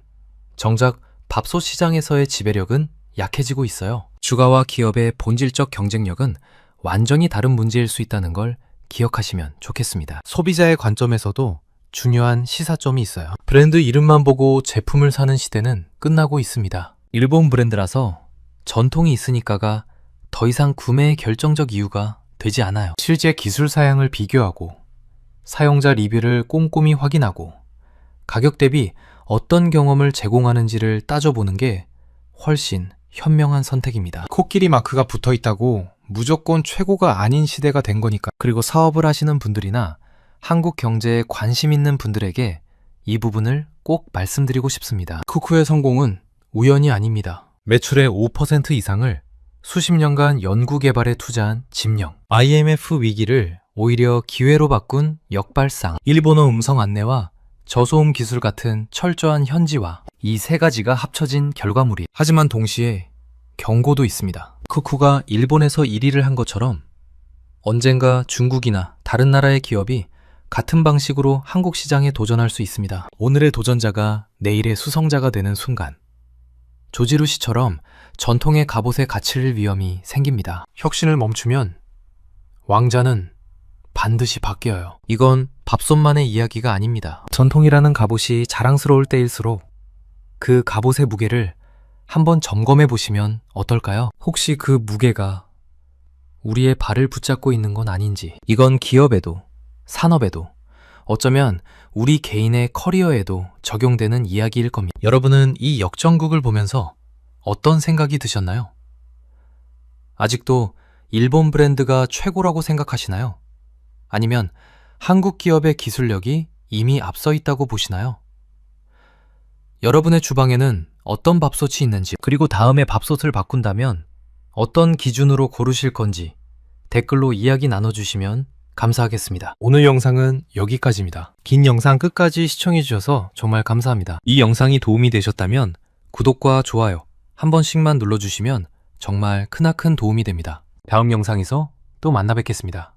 정작 밥솥 시장에서의 지배력은 약해지고 있어요. 주가와 기업의 본질적 경쟁력은 완전히 다른 문제일 수 있다는 걸 기억하시면 좋겠습니다. 소비자의 관점에서도 중요한 시사점이 있어요. 브랜드 이름만 보고 제품을 사는 시대는 끝나고 있습니다. 일본 브랜드라서 전통이 있으니까가 더 이상 구매의 결정적 이유가 되지 않아요. 실제 기술 사양을 비교하고 사용자 리뷰를 꼼꼼히 확인하고 가격 대비 어떤 경험을 제공하는지를 따져보는 게 훨씬 현명한 선택입니다. 코끼리 마크가 붙어 있다고 무조건 최고가 아닌 시대가 된 거니까. 그리고 사업을 하시는 분들이나 한국 경제에 관심 있는 분들에게 이 부분을 꼭 말씀드리고 싶습니다. 쿠쿠의 성공은 우연이 아닙니다. 매출의 5% 이상을 수십 년간 연구개발에 투자한 집령, IMF 위기를 오히려 기회로 바꾼 역발상, 일본어 음성 안내와 저소음 기술 같은 철저한 현지화, 이 세 가지가 합쳐진 결과물이. 하지만 동시에 경고도 있습니다. 쿠쿠가 일본에서 1위를 한 것처럼 언젠가 중국이나 다른 나라의 기업이 같은 방식으로 한국 시장에 도전할 수 있습니다. 오늘의 도전자가 내일의 수성자가 되는 순간 조지루시처럼 전통의 갑옷에 갇힐 위험이 생깁니다. 혁신을 멈추면 왕자는 반드시 바뀌어요. 이건 밥솥만의 이야기가 아닙니다. 전통이라는 갑옷이 자랑스러울 때일수록 그 갑옷의 무게를 한번 점검해 보시면 어떨까요? 혹시 그 무게가 우리의 발을 붙잡고 있는 건 아닌지. 이건 기업에도 산업에도 어쩌면 우리 개인의 커리어에도 적용되는 이야기일 겁니다. 여러분은 이 역전극을 보면서 어떤 생각이 드셨나요? 아직도 일본 브랜드가 최고라고 생각하시나요? 아니면 한국 기업의 기술력이 이미 앞서 있다고 보시나요? 여러분의 주방에는 어떤 밥솥이 있는지, 그리고 다음에 밥솥을 바꾼다면 어떤 기준으로 고르실 건지 댓글로 이야기 나눠주시면 감사하겠습니다. 오늘 영상은 여기까지입니다. 긴 영상 끝까지 시청해주셔서 정말 감사합니다. 이 영상이 도움이 되셨다면 구독과 좋아요 한 번씩만 눌러주시면 정말 크나큰 도움이 됩니다. 다음 영상에서 또 만나 뵙겠습니다.